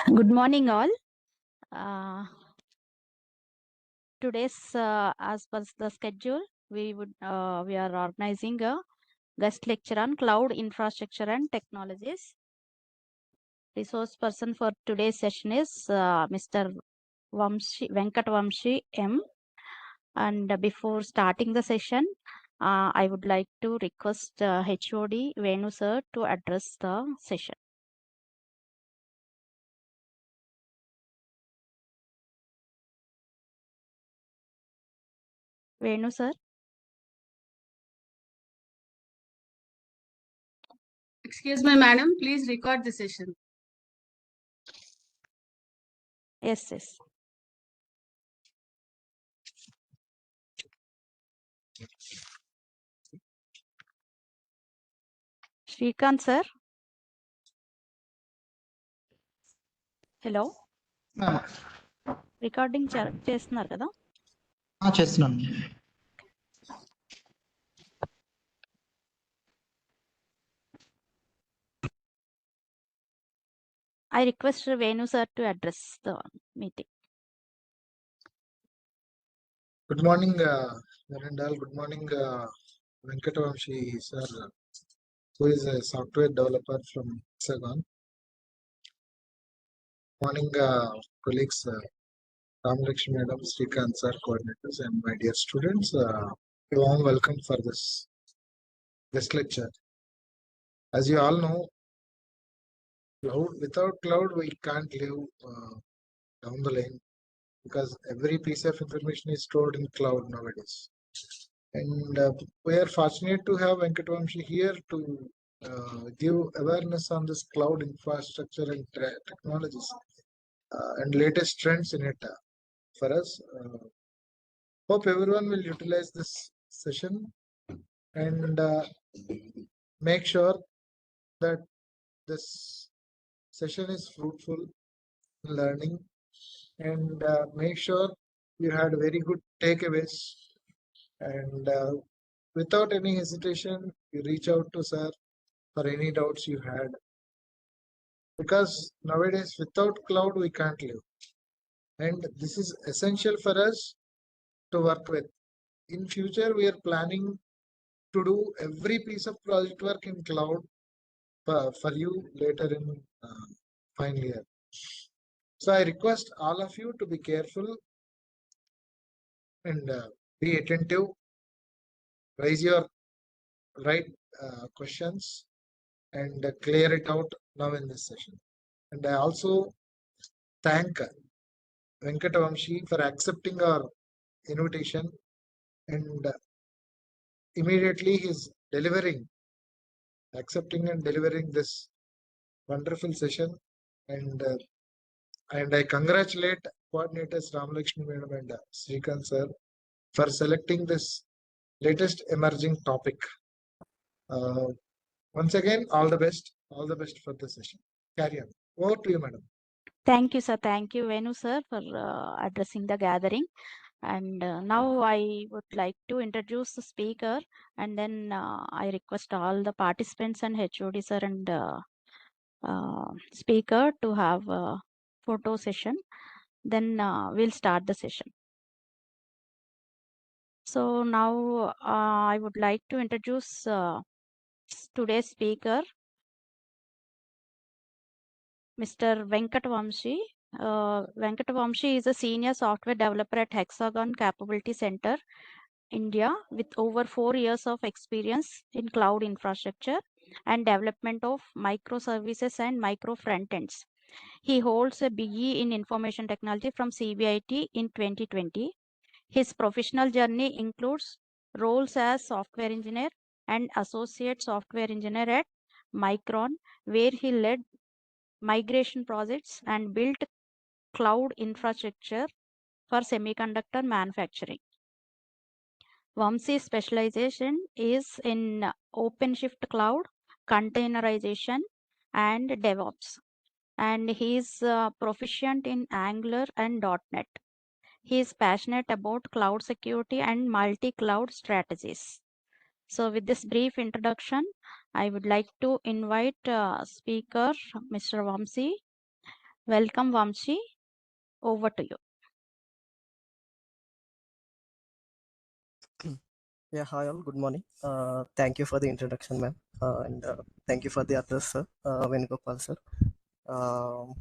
Good morning, all. Today's, as per the schedule, we are organizing a guest lecture on cloud infrastructure and technologies. Resource person for today's session is Mr. Venkat Vamshi M. And before starting the session, I would like to request HOD Venu sir to address the session. Venu sir. Excuse me, madam. Please record the session. Yes. Shrikant sir. Hello. Recording చేస్తున్నారు కదా? చేస్తున్నాను. I request Venu sir to address the meeting. Good morning, Narendal. Good morning, Venkat Vamshi sir, who is a software developer from Hexagon. Morning, colleagues, Ram Lakshmi Madam, Srikant sir, coordinators, and my dear students. A warm welcome for this lecture. As you all know, without cloud we can't live down the lane, because every piece of information is stored in cloud nowadays. And we are fortunate to have Venkat Vamshi here to give awareness on this cloud infrastructure and technologies and latest trends in it for us. Hope everyone will utilize this session and make sure that this session is fruitful in learning, and make sure you had very good takeaways, and without any hesitation you reach out to sir for any doubts you had, because nowadays without cloud we can't live, and this is essential for us to work with. In future we are planning to do every piece of project work in cloud for you later in final year. So I request all of you to be careful and be attentive, raise your right questions, and clear it out now in this session. And I also thank Venkat Vamshi for accepting our invitation, and immediately he's accepting and delivering this wonderful session. And I congratulate coordinators Ram Lakshmi Madam and Srikant sir for selecting this latest emerging topic. Once again, all the best for the session. Carry on. Over to you, madam. Thank you, sir. Thank you, Venu sir, for addressing the gathering. And now I would like to introduce the speaker, and then I request all the participants and HOD sir and speaker to have a photo session. Then we'll start the session. So now I would like to introduce today's speaker, Mr. Venkat Vamshi. Venkat Vamshi is a senior software developer at Hexagon Capability Center, India, with over 4 years of experience in cloud infrastructure and development of microservices and micro frontends. He holds a BE in information technology from CBIT in 2020. His professional journey includes roles as software engineer and associate software engineer at Micron, where he led migration projects and built cloud infrastructure for semiconductor manufacturing. Vamsi's specialization is in OpenShift Cloud, containerization, and DevOps, and he is proficient in Angular and .NET. He is passionate about cloud security and multi-cloud strategies. So with this brief introduction, I would like to invite speaker Mr. Vamsi. Welcome, Vamsi. Over to you. Yeah, hi all, good morning. Thank you for the introduction, ma'am. And thank you for the address, sir, Venugopal, sir. Um,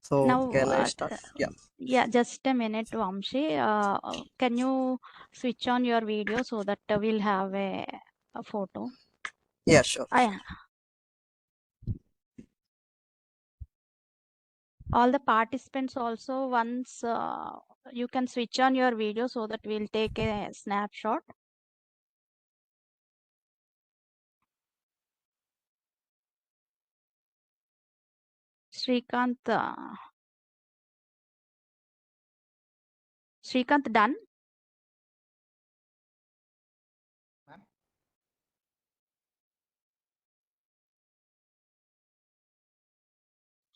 so Now, can I start? Yeah. Yeah, just a minute, Vamsi. Can you switch on your video so that we'll have a photo? Yeah, sure. All the participants also, once you can switch on your video so that we'll take a snapshot. Srikanth, Srikanth done?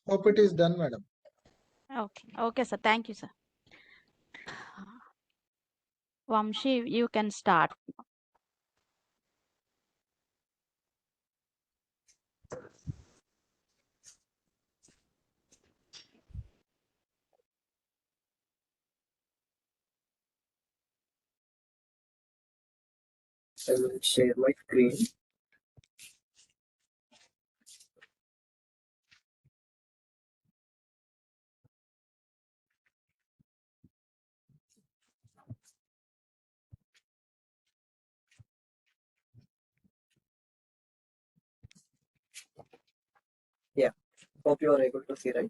Hope it is done, madam. Okay, sir. Thank you, sir. Vamshi, you can start. I will share my screen. Yeah, hope you are able to see, right?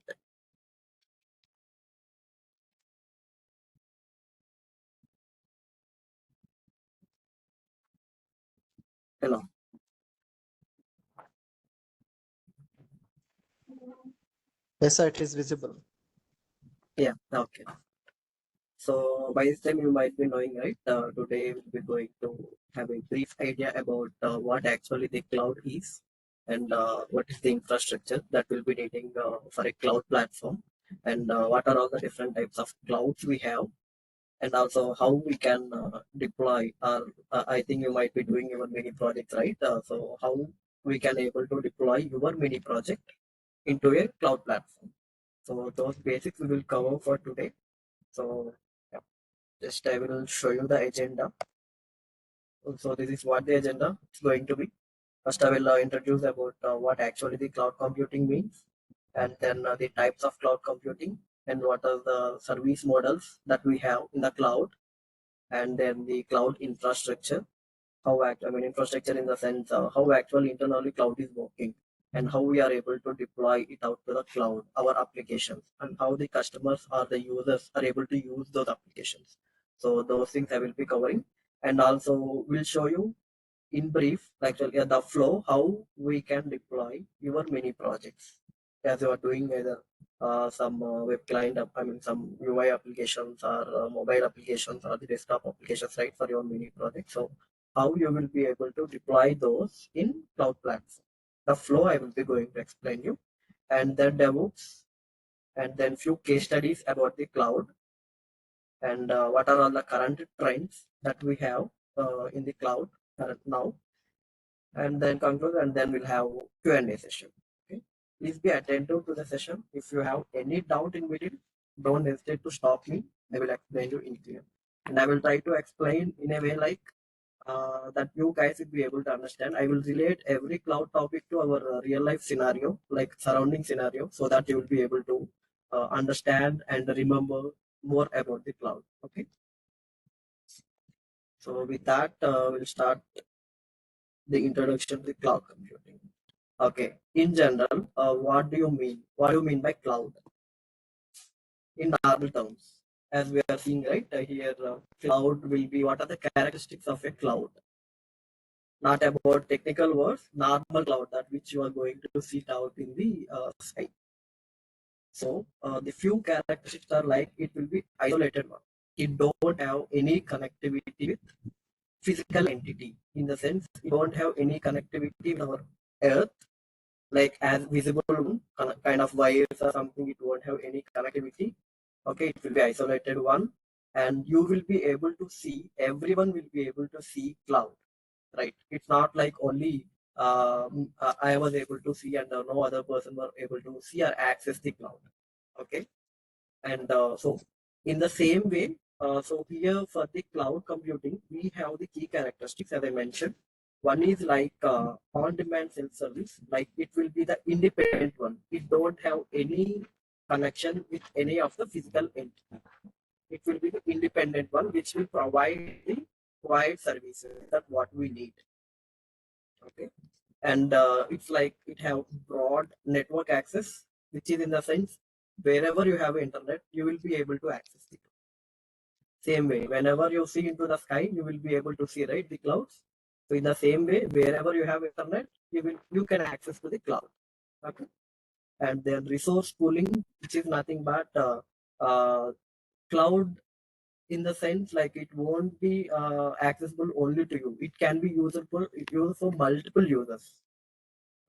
Hello. Yes, sir, it is visible. Yeah, okay. So by this time you might be knowing, right? Today we'll be going to have a brief idea about what actually the cloud is and what is the infrastructure that will be needing for a cloud platform, and what are all the different types of clouds we have, and also how we can deploy our, I think you might be doing your mini projects, right? So how we can able to deploy your mini project into a cloud platform. So those basics we will cover for today. So yeah, just I will show you the agenda. So this is what the agenda is going to be. First, I will introduce about what actually the cloud computing means, and then the types of cloud computing, and what are the service models that we have in the cloud, and then the cloud infrastructure. I mean infrastructure in the sense how actually internally cloud is working, and how we are able to deploy it out to the cloud, our applications, and how the customers or the users are able to use those applications. So those things I will be covering, and also will show you in brief, actually, the flow, how we can deploy your mini projects as you are doing either some web client, I mean, some UI applications or mobile applications or the desktop applications, right, for your mini project. So, how you will be able to deploy those in cloud platform. The flow I will be going to explain you, and then DevOps, and then few case studies about the cloud, and what are all the current trends that we have in the cloud now, and then conclude, and then we'll have Q&A session. Okay, please be attentive to the session. If you have any doubt in middle, don't hesitate to stop me. I will explain you in clear, and I will try to explain in a way like that you guys will be able to understand. I will relate every cloud topic to our real life scenario, like surrounding scenario, so that you will be able to understand and remember more about the cloud. Okay, so with that, we'll start the introduction to the cloud computing. Okay, in general, what do you mean? What do you mean by cloud? In normal terms, as we are seeing right here, cloud will be what are the characteristics of a cloud? Not about technical words, normal cloud that which you are going to see out in the sky. So the few characteristics are like it will be isolated one. It don't have any connectivity with physical entity, in the sense it don't have any connectivity with our earth, like as visible kind of wires or something. It won't have any connectivity. Okay, it will be isolated one, and you will be able to see, everyone will be able to see cloud. right? It's not like only I was able to see and no other person were able to see or access the cloud. Okay, and so in the same way, so here for the cloud computing, we have the key characteristics as I mentioned. One is like on-demand self-service, like it will be the independent one. It don't have any connection with any of the physical entity. It will be the independent one, which will provide the required services that what we need. Okay, and it's like it have broad network access, which is in the sense wherever you have internet, you will be able to access it. Same way, whenever you see into the sky, you will be able to see right the clouds. So in the same way, wherever you have internet, you can access to the cloud. Okay, and then resource pooling, which is nothing but cloud in the sense like it won't be accessible only to you. It can be usable used for multiple users.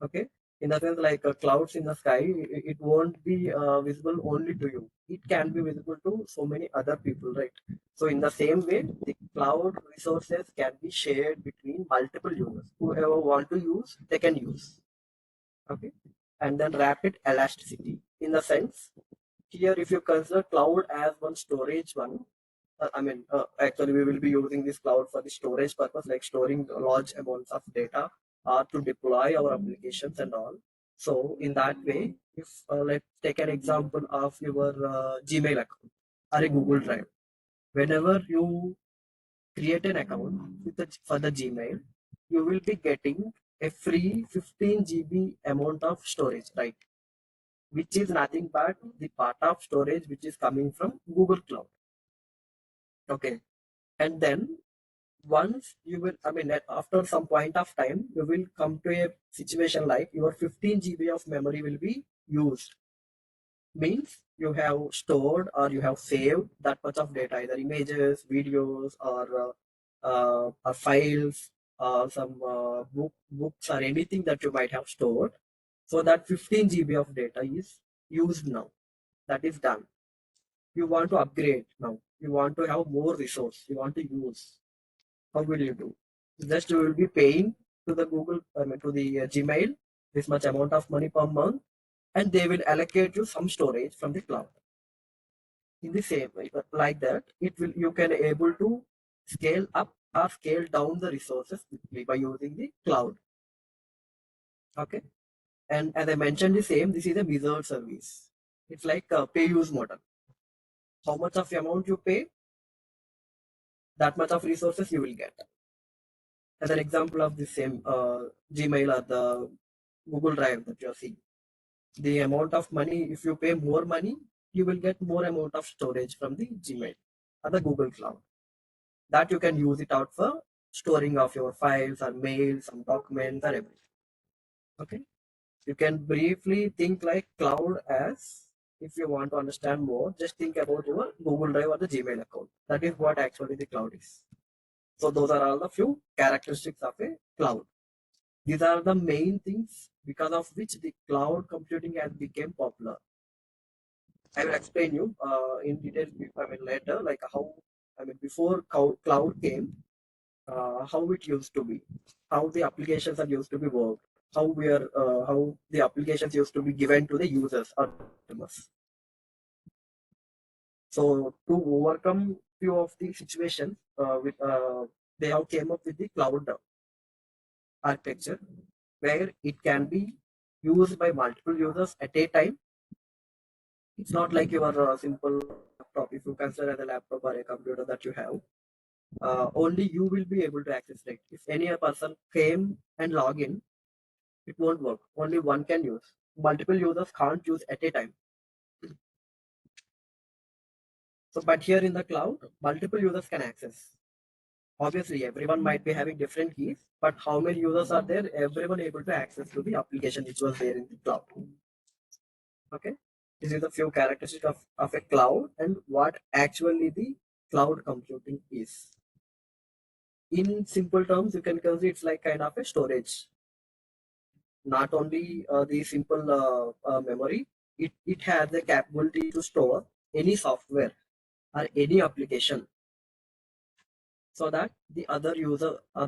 Okay, in the sense like clouds in the sky, it won't be visible only to you. It can be visible to so many other people, right? So in the same way, the cloud resources can be shared between multiple users. Whoever want to use, they can use. Okay, and then rapid elasticity in the sense here, if you consider cloud as one storage one, actually, we will be using this cloud for the storage purpose, like storing large amounts of data to deploy our applications and all. So, in that way, if let's take an example of your Gmail account or a Google Drive, whenever you create an account for the Gmail, you will be getting a free 15 GB amount of storage, right? Which is nothing but the part of storage which is coming from Google Cloud. Okay, and then once you will, after some point of time, you will come to a situation like your 15 GB of memory will be used. Means you have stored or you have saved that much of data, either images, videos, or files, or some books or anything that you might have stored. So that 15 GB of data is used now. That is done. You want to upgrade now. You want to have more resource. You want to use. How will you do? Just you will be paying to the to the Gmail this much amount of money per month, and they will allocate you some storage from the cloud. In the same way, like that, you can able to scale up or scale down the resources quickly by using the cloud. Okay, and as I mentioned, this is a wizard service. It's like a pay-use model. How much of amount you pay, that much of resources you will get. As an example of the same Gmail or the Google Drive that you're seeing, the amount of money, if you pay more money, you will get more amount of storage from the Gmail or the Google Cloud. That you can use it out for storing of your files or mails, some documents or everything. Okay, you can briefly think like cloud as, if you want to understand more, just think about your Google Drive or the Gmail account. That is what actually the cloud is. So those are all the few characteristics of a cloud. These are the main things because of which the cloud computing has become popular. I will explain you in detail. Later, like how before cloud came, how it used to be, how the applications are used to be worked, how the applications used to be given to the users or customers. So to overcome few of the situations, they have came up with the cloud architecture where it can be used by multiple users at a time. It's not like your simple laptop. If you consider as a laptop or a computer that you have, only you will be able to access it. If any person came and log in, it won't work. Only one can use. Multiple users can't use at a time. So, but here in the cloud, multiple users can access. Obviously, everyone might be having different keys, but how many users are there? Everyone able to access to the application which was there in the cloud. Okay, this is a few characteristics of a cloud and what actually the cloud computing is. In simple terms, you can consider it's like kind of a storage. Not only the simple memory, it has the capability to store any software or any application so that the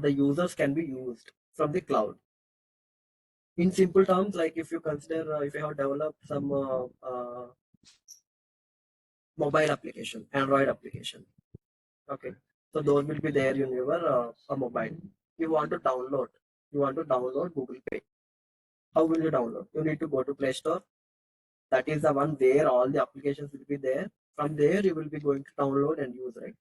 users can be used from the cloud. In simple terms, like if you consider if you have developed some mobile application, Android application, okay, so those will be there in your mobile. You want to download Google Pay. How will you download? You need to go to Play Store. That is the one where all the applications will be there. From there, you will be going to download and use, right?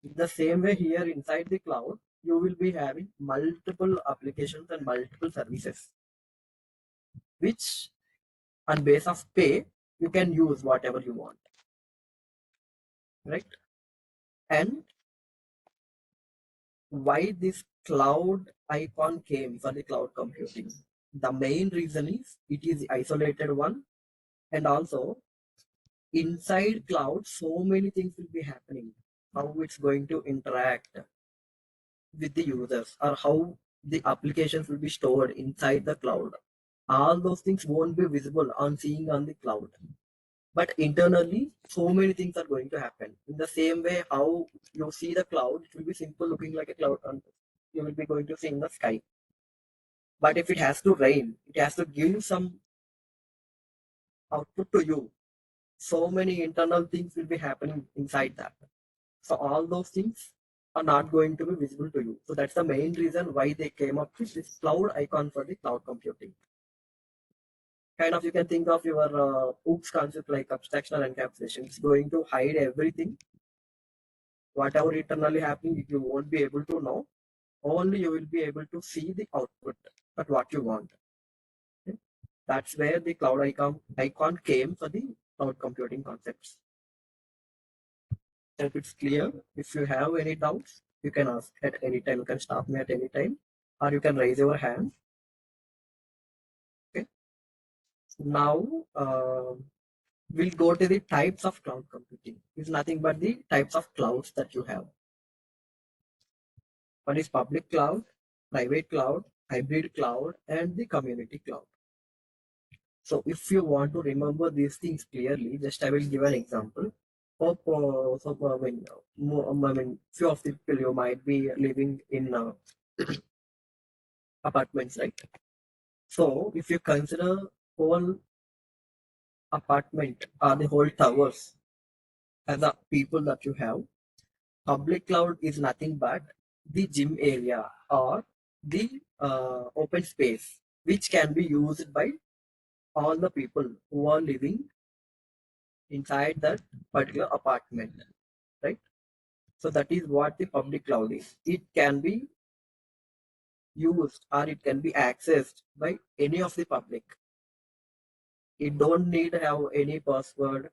In the same way, here inside the cloud, you will be having multiple applications and multiple services, which on base of pay, you can use whatever you want, right? And why this cloud icon came for the cloud computing? The main reason is it is isolated one, and also inside cloud, so many things will be happening. How it's going to interact with the users, or how the applications will be stored inside the cloud. All those things won't be visible on seeing on the cloud. But internally, so many things are going to happen. In the same way, how you see the cloud, it will be simple looking like a cloud, and you will be going to see in the sky. But if it has to rain, it has to give some output to you. So many internal things will be happening inside that. So all those things are not going to be visible to you. So that's the main reason why they came up with this cloud icon for the cloud computing. Kind of you can think of your OOPS concept like abstraction and encapsulation. It's going to hide everything. Whatever internally happening, you won't be able to know. Only you will be able to see the output at what you want. Okay? That's where the cloud icon came for the cloud computing concepts. If it's clear, if you have any doubts, you can ask at any time. You can stop me at any time, or you can raise your hand. Okay. Now we'll go to the types of cloud computing. It's nothing but the types of clouds that you have. One is public cloud, private cloud, hybrid cloud, and the community cloud. So if you want to remember these things clearly, just I will give an example. Of, few of the people you might be living in apartments, right? So if you consider whole apartment or the whole towers as the people that you have, public cloud is nothing but the gym area or the open space which can be used by all the people who are living inside that particular apartment, right? So that is what the public cloud is. It can be used or it can be accessed by any of the public. You don't need to have any password,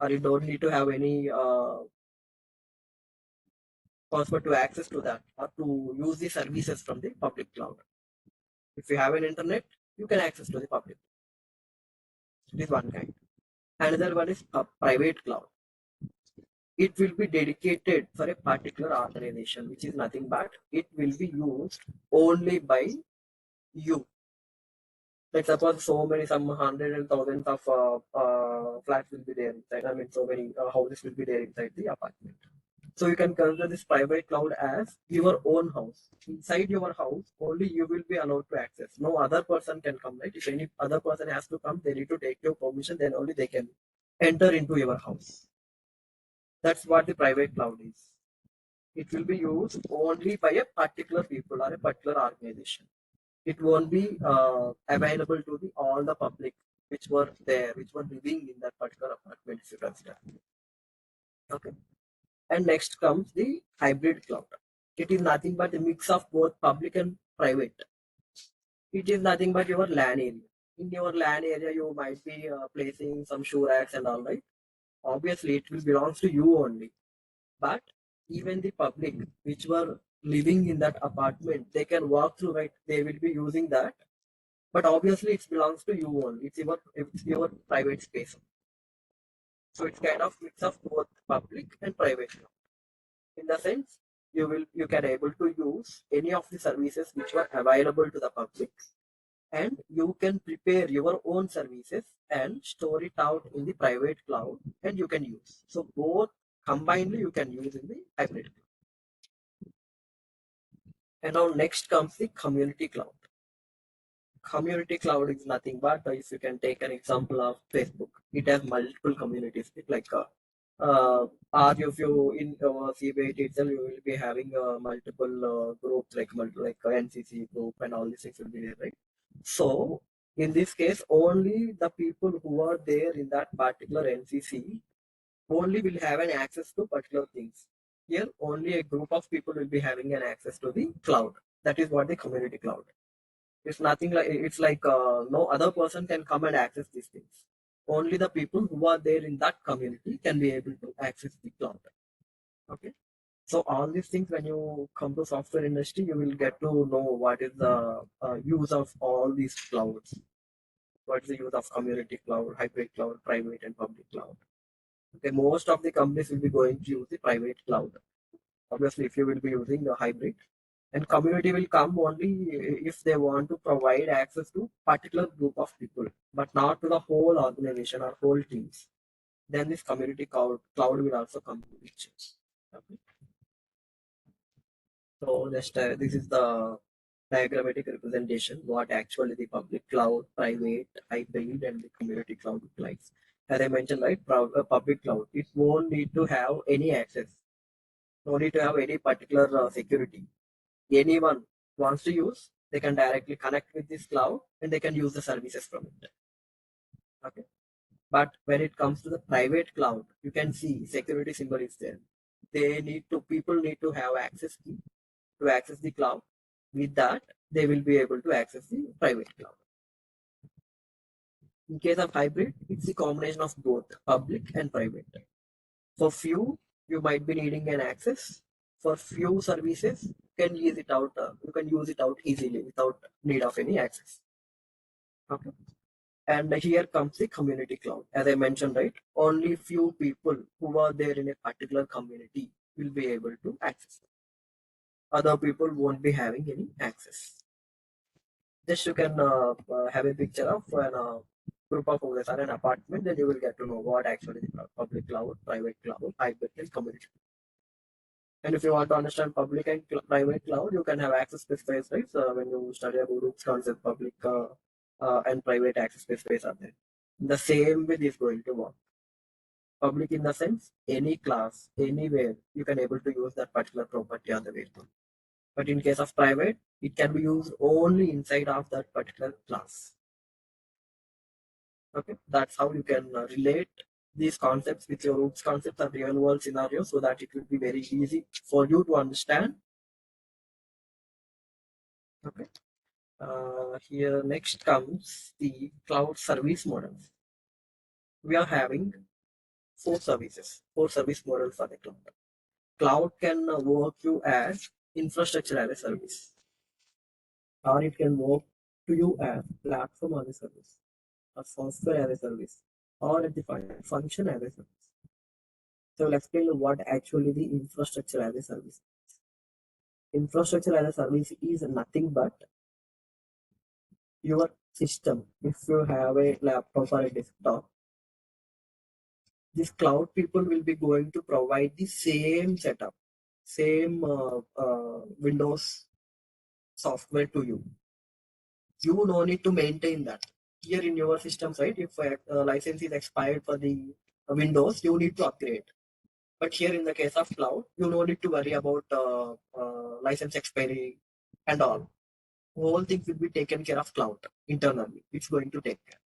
or you don't need to have any password to access to that or to use the services from the public cloud. If you have an internet, you can access to the public. It is one kind. Another one is a private cloud. It will be dedicated for a particular organization, which is nothing but it will be used only by you. Like suppose so many, some hundreds and thousands of flats will be there inside. I mean, so many houses will be there inside the apartment. So you can consider this private cloud as your own house. Inside your house, only you will be allowed to access. No other person can come, right? If any other person has to come, they need to take your permission, then only they can enter into your house. That's what the private cloud is. It will be used only by a particular people or a particular organization. It won't be available to all the public which were there, which were living in that particular apartment, if you consider. Okay. And next comes the hybrid cloud. It is nothing but a mix of both public and private. It is nothing but your LAN area. In your LAN area, you might be placing some shoe racks and all, right? Obviously, it will belongs to you only. But even the public which were living in that apartment, they can walk through, right? They will be using that. But obviously, it belongs to you only. It's your private space. So it's kind of mix of both public and private. In the sense, you can able to use any of the services which were available to the public, and you can prepare your own services and store it out in the private cloud, and you can use. So both combinedly you can use in the hybrid cloud. And now next comes the community cloud. Community cloud is nothing but if you can take an example of Facebook, it has multiple communities. Like or if you in CBIT itself, you will be having multiple groups like NCC group and all these things will be there, right? So in this case, only the people who are there in that particular NCC only will have an access to particular things. Here, only a group of people will be having an access to the cloud. That is what the community cloud. It's nothing like it's like no other person can come and access these things. Only the people who are there in that community can be able to access the cloud. Okay. So all these things, when you come to software industry, you will get to know what is the use of all these clouds. What is the use of community cloud, hybrid cloud, private and public cloud. Okay, most of the companies will be going to use the private cloud. Obviously, if you will be using the hybrid, and community will come only if they want to provide access to particular group of people, but not to the whole organization or whole teams. Then this community cloud will also come to picture. Okay. So just this is the diagrammatic representation what actually the public cloud, private, hybrid, and the community cloud looks. As I mentioned, right, public cloud, it won't need to have any access, no need to have any particular security. Anyone wants to use, they can directly connect with this cloud and they can use the services from it. Okay. But when it comes to the private cloud, you can see security symbol is there. People need to have access key to access the cloud. With that, they will be able to access the private cloud. In case of hybrid, it's a combination of both public and private. For few, you might be needing an access. For few services, you can use it out. You can use it out easily without need of any access. Okay. And here comes the community cloud. As I mentioned, right, only few people who are there in a particular community will be able to access it. Other people won't be having any access. Just you can have a picture of a group of users or an apartment, then you will get to know what actually the public cloud, private cloud, hybrid, and community. And if you want to understand public and private cloud, you can have access specifiers, right? So when you study about groups concept, public and private access specifiers are there. The same way is going to work. Public in the sense, any class, anywhere, you can able to use that particular property on the variable. But in case of private, it can be used only inside of that particular class. Okay, that's how you can relate these concepts with your OOPS concepts and real world scenarios so that it will be very easy for you to understand. Okay. Here next comes the cloud service models. We are having four service models for the cloud. Cloud can work you as infrastructure as a service, or it can work to you as platform as a service, or software as a service, or a defined function as a service. So I'll explain what actually the infrastructure as a service is. Infrastructure as a service is nothing but your system. If you have a laptop or a desktop, this cloud people will be going to provide the same setup, same Windows software to you. You no need to maintain that. Here in your systems, right? If a license is expired for the Windows, you need to upgrade. But here in the case of cloud, you no need to worry about license expiry and all. Whole things will be taken care of cloud internally. It's going to take care.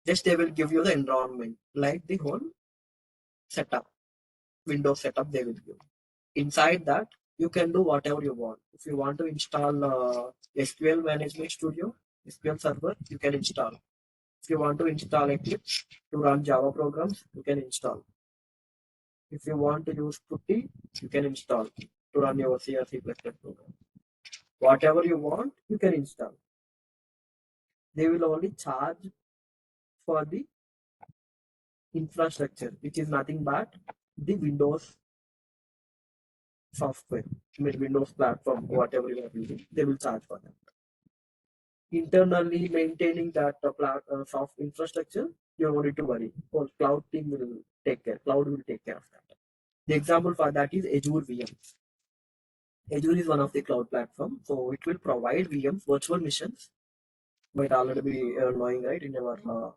Just they will give you the environment, like the whole setup, Windows setup they will give. Inside that, you can do whatever you want. If you want to install SQL Management Studio, SQL Server, you can install. If you want to install Eclipse to run Java programs, you can install. If you want to use Putty, you can install to run your C or C++ program. Whatever you want, you can install. They will only charge for the infrastructure, which is nothing but the Windows software, Windows platform, whatever you are using, they will charge for that. Internally maintaining that soft infrastructure, you don't need to worry. Because cloud team will take care. Cloud will take care of that. The example for that is Azure VMs. Azure is one of the cloud platform, so it will provide VMs, virtual machines. Might already be knowing, right, in our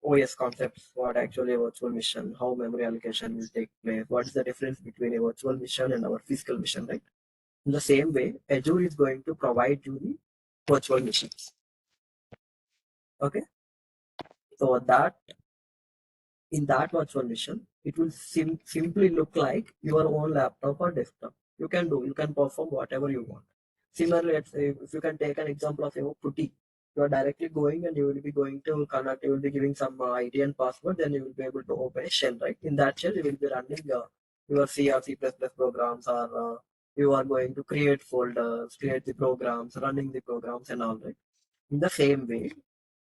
OS concepts, what actually a virtual mission, how memory allocation will take place, what is the difference between a virtual mission and our physical mission, right? In the same way, Azure is going to provide you the virtual missions. Okay, so that in that virtual mission, it will simply look like your own laptop or desktop. You can perform whatever you want. Similarly, let's say if you can take an example of your putty, you are directly going and you will be going to connect, you will be giving some ID and password, then you will be able to open a shell, right? In that shell, you will be running your C or C++ programs, or you are going to create folders, create the programs, running the programs and all, right? In the same way,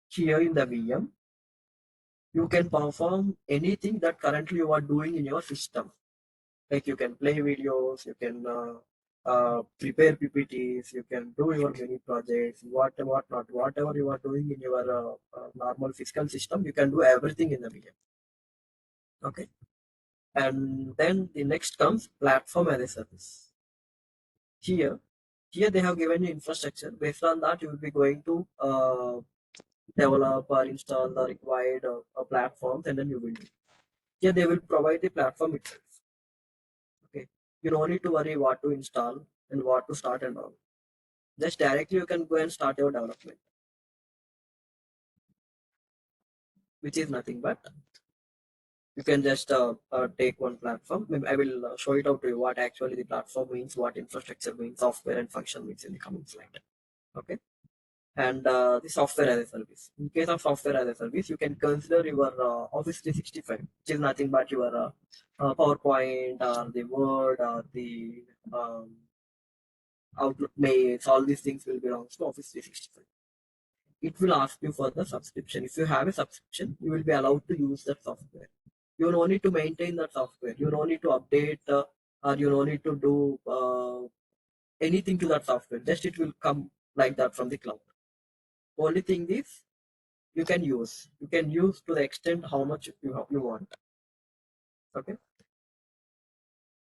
here in the VM, you can perform anything that currently you are doing in your system. Like you can play videos, you can prepare PPTs, you can do your mini projects, whatever you are doing in your normal physical system, you can do everything in the VM. Okay, and then the next comes platform as a service. Here they have given you infrastructure. Based on that, you will be going to develop or install the required platforms, and then you will do. Here they will provide the platform itself. Okay, you don't need to worry what to install and what to start and all. Just directly you can go and start your development, which is nothing but you can just take one platform. Maybe I will show it out to you what actually the platform means, what infrastructure means, software and function means in the coming slide. Okay, and the software as a service. In case of software as a service, you can consider your Office 365, which is nothing but your PowerPoint or the Word or the Outlook mails. All these things will belong to Office 365. It will ask you for the subscription. If you have a subscription, you will be allowed to use that software. You don't need to maintain that software. You don't need to update or you don't need to do anything to that software. Just it will come like that from the cloud. Only thing is you can use. You can use to the extent how much you want. Okay.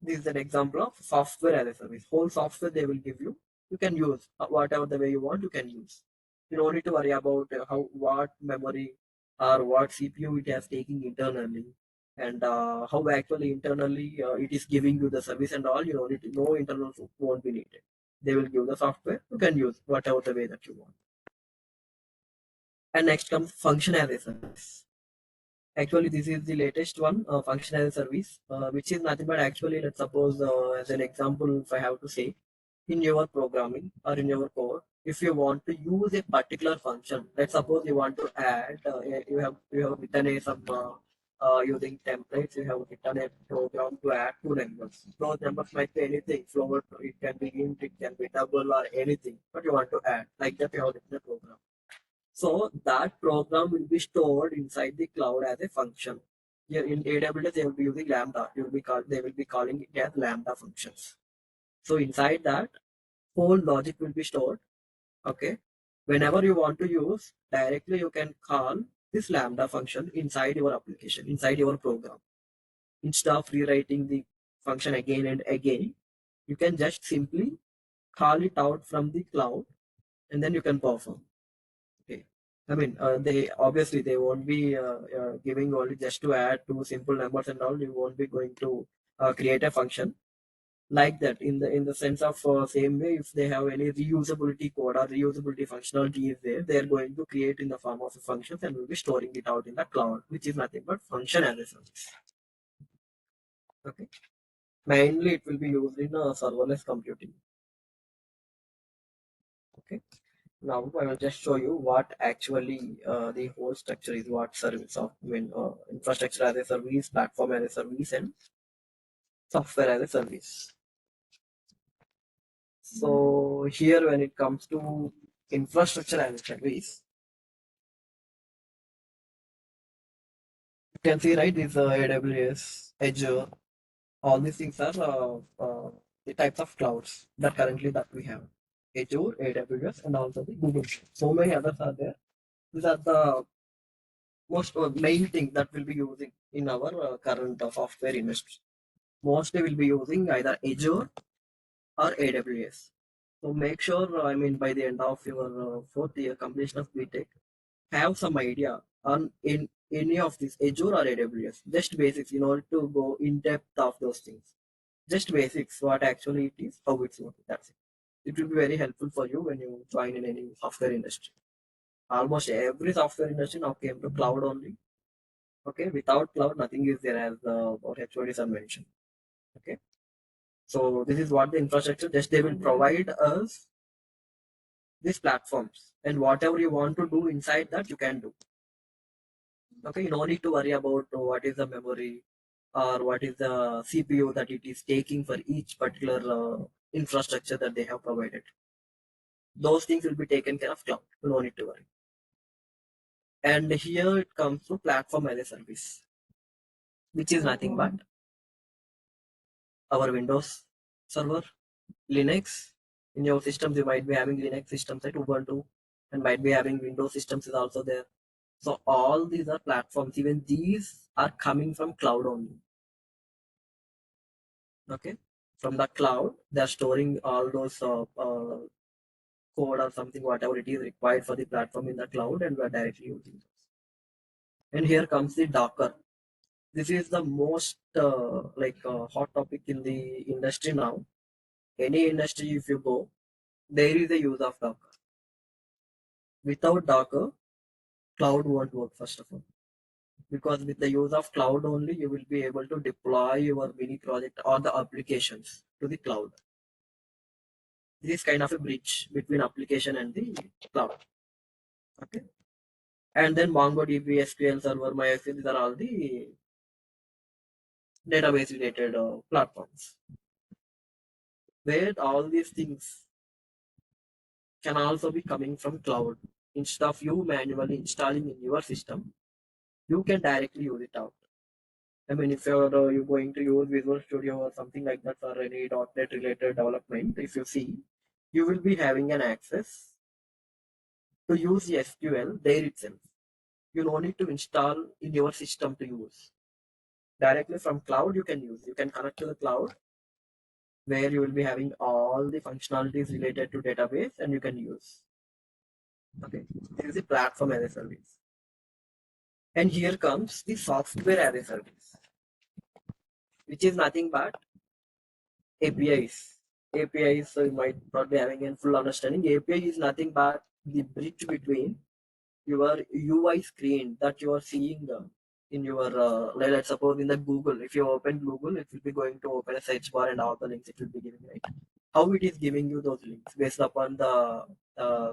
This is an example of software as a service. Whole software they will give you. You can use whatever the way you want. You can use. You don't need to worry about what memory or what CPU it has taking internally, and how actually internally it is giving you the service and all. You don't need to know, internal won't be needed. They will give the software. You can use whatever the way that you want. And next comes function as a service. Actually, this is the latest one, function as a service, which is nothing but actually, let's suppose, as an example, if I have to say, in your programming or in your code, if you want to use a particular function, let's suppose you want to add, you have written some using templates, you have written a program to add two numbers. Those numbers might be anything, float, it can be int, it can be double or anything, but you want to add, like that you have written a program. So that program will be stored inside the cloud as a function. Here in AWS, they will be using Lambda. They will be calling it as Lambda functions. So inside that, whole logic will be stored. Okay. Whenever you want to use, directly you can call this Lambda function inside your application, inside your program. Instead of rewriting the function again and again, you can just simply call it out from the cloud and then you can perform. Okay. I mean, they obviously they won't be giving only just to add two simple numbers and all. You won't be going to create a function like that in the sense of same way. If they have any reusability code or reusability functionality is there, they are going to create in the form of a function and will be storing it out in the cloud, which is nothing but function as a service. Okay. Mainly, it will be used in serverless computing. Okay. Now I will just show you what actually the whole structure is, what service of infrastructure as a service, platform as a service, and software as a service. So here when it comes to infrastructure as a service, you can see right, this AWS, Azure, all these things are the types of clouds that currently that we have. Azure, AWS, and also the Google. So many others are there. These are the most main thing that we'll be using in our current software industry. mostly will be using either Azure or AWS. So make sure, I mean, by the end of your fourth year completion of BTech, have some idea on in any of these Azure or AWS, just basics in order to go in depth of those things. Just basics, what actually it is, how it's working. That's it. It will be very helpful for you when you join in any software industry. Almost every software industry now came to cloud only. Okay, without cloud, nothing is there as our HODs are mentioned. Okay, so this is what the infrastructure. Just they will provide us these platforms, and whatever you want to do inside that, you can do. Okay, you don't need to worry about what is the memory or what is the CPU that it is taking for each particular infrastructure that they have provided. Those things will be taken care of cloud. You don't need to worry. And here it comes to platform as a service, which is nothing but our Windows server, Linux. In your systems, you might be having Linux systems like Ubuntu, and might be having Windows systems is also there. So all these are platforms. Even these are coming from cloud only. Okay, from the cloud, they're storing all those code or something, whatever it is required for the platform in the cloud, and we're directly using those. And here comes the Docker. This is the most hot topic in the industry now. Any industry, if you go, there is a use of Docker. Without Docker, cloud won't work, first of all, because with the use of cloud only, you will be able to deploy your mini project or the applications to the cloud. This is kind of a bridge between application and the cloud. Okay, and then MongoDB, SQL Server, MySQL, these are all the database related platforms where all these things can also be coming from cloud. Instead of you manually installing in your system, you can directly use it out. I mean, if you're going to use Visual Studio or something like that for any .NET related development, if you see, you will be having an access to use the SQL there itself. You don't need to install in your system to use. Directly from cloud, you can use. You can connect to the cloud where you will be having all the functionalities related to database and you can use. Okay, this is the platform as a service. And here comes the software as a service, which is nothing but APIs. APIs, so you might not be having a full understanding. API is nothing but the bridge between your UI screen that you are seeing in your, let's suppose in the Google. If you open Google, it will be going to open a search bar and all the links it will be giving, right? How it is giving you those links based upon the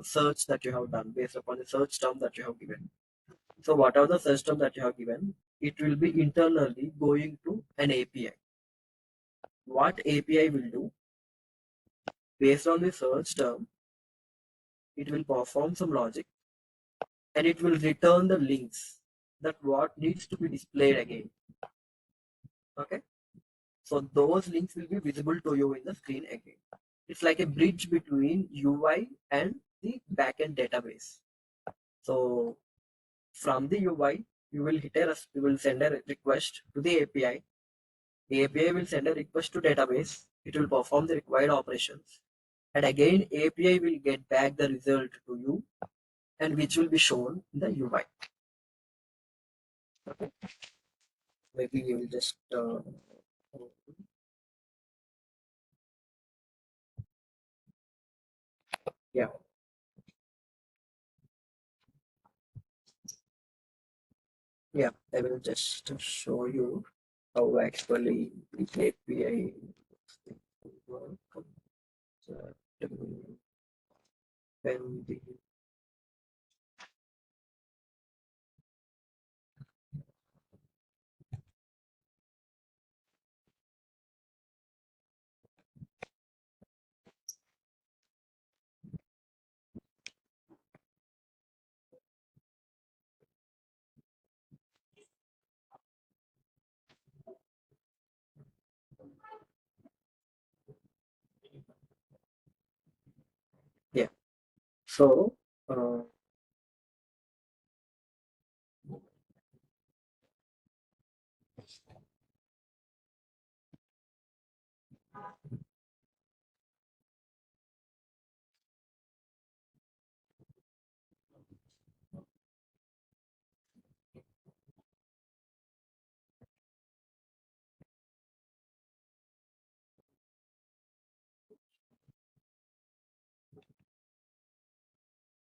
search that you have done, based upon the search term that you have given. So whatever the search term that you have given, it will be internally going to an API. What API will do, based on the search term, it will perform some logic and it will return the links that what needs to be displayed again. Okay, so those links will be visible to you in the screen again. It's like a bridge between UI and the backend database. So from the UI, you will send a request to the API. The API will send a request to database. It will perform the required operations. And again, API will get back the result to you and which will be shown in the UI. Okay. Maybe we will just yeah. Yeah, I will just show you how actually the API work. So, when the yeah, so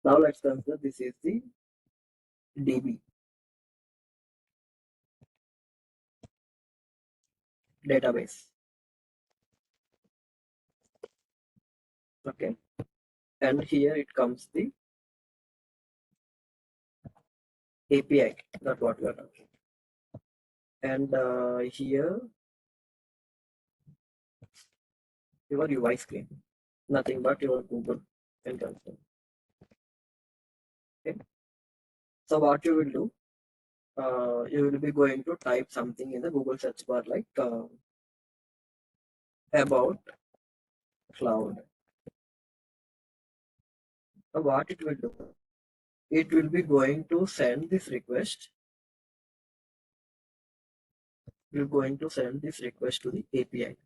Now let's consider this is the DB, database. Okay, and here it comes the API, not what we are talking. And here your UI screen, nothing but your Google and console. Okay, so what you will do, you will be going to type something in the Google search bar like about cloud. So what it will do, it will be going to send this request. You're going to send this request to the API.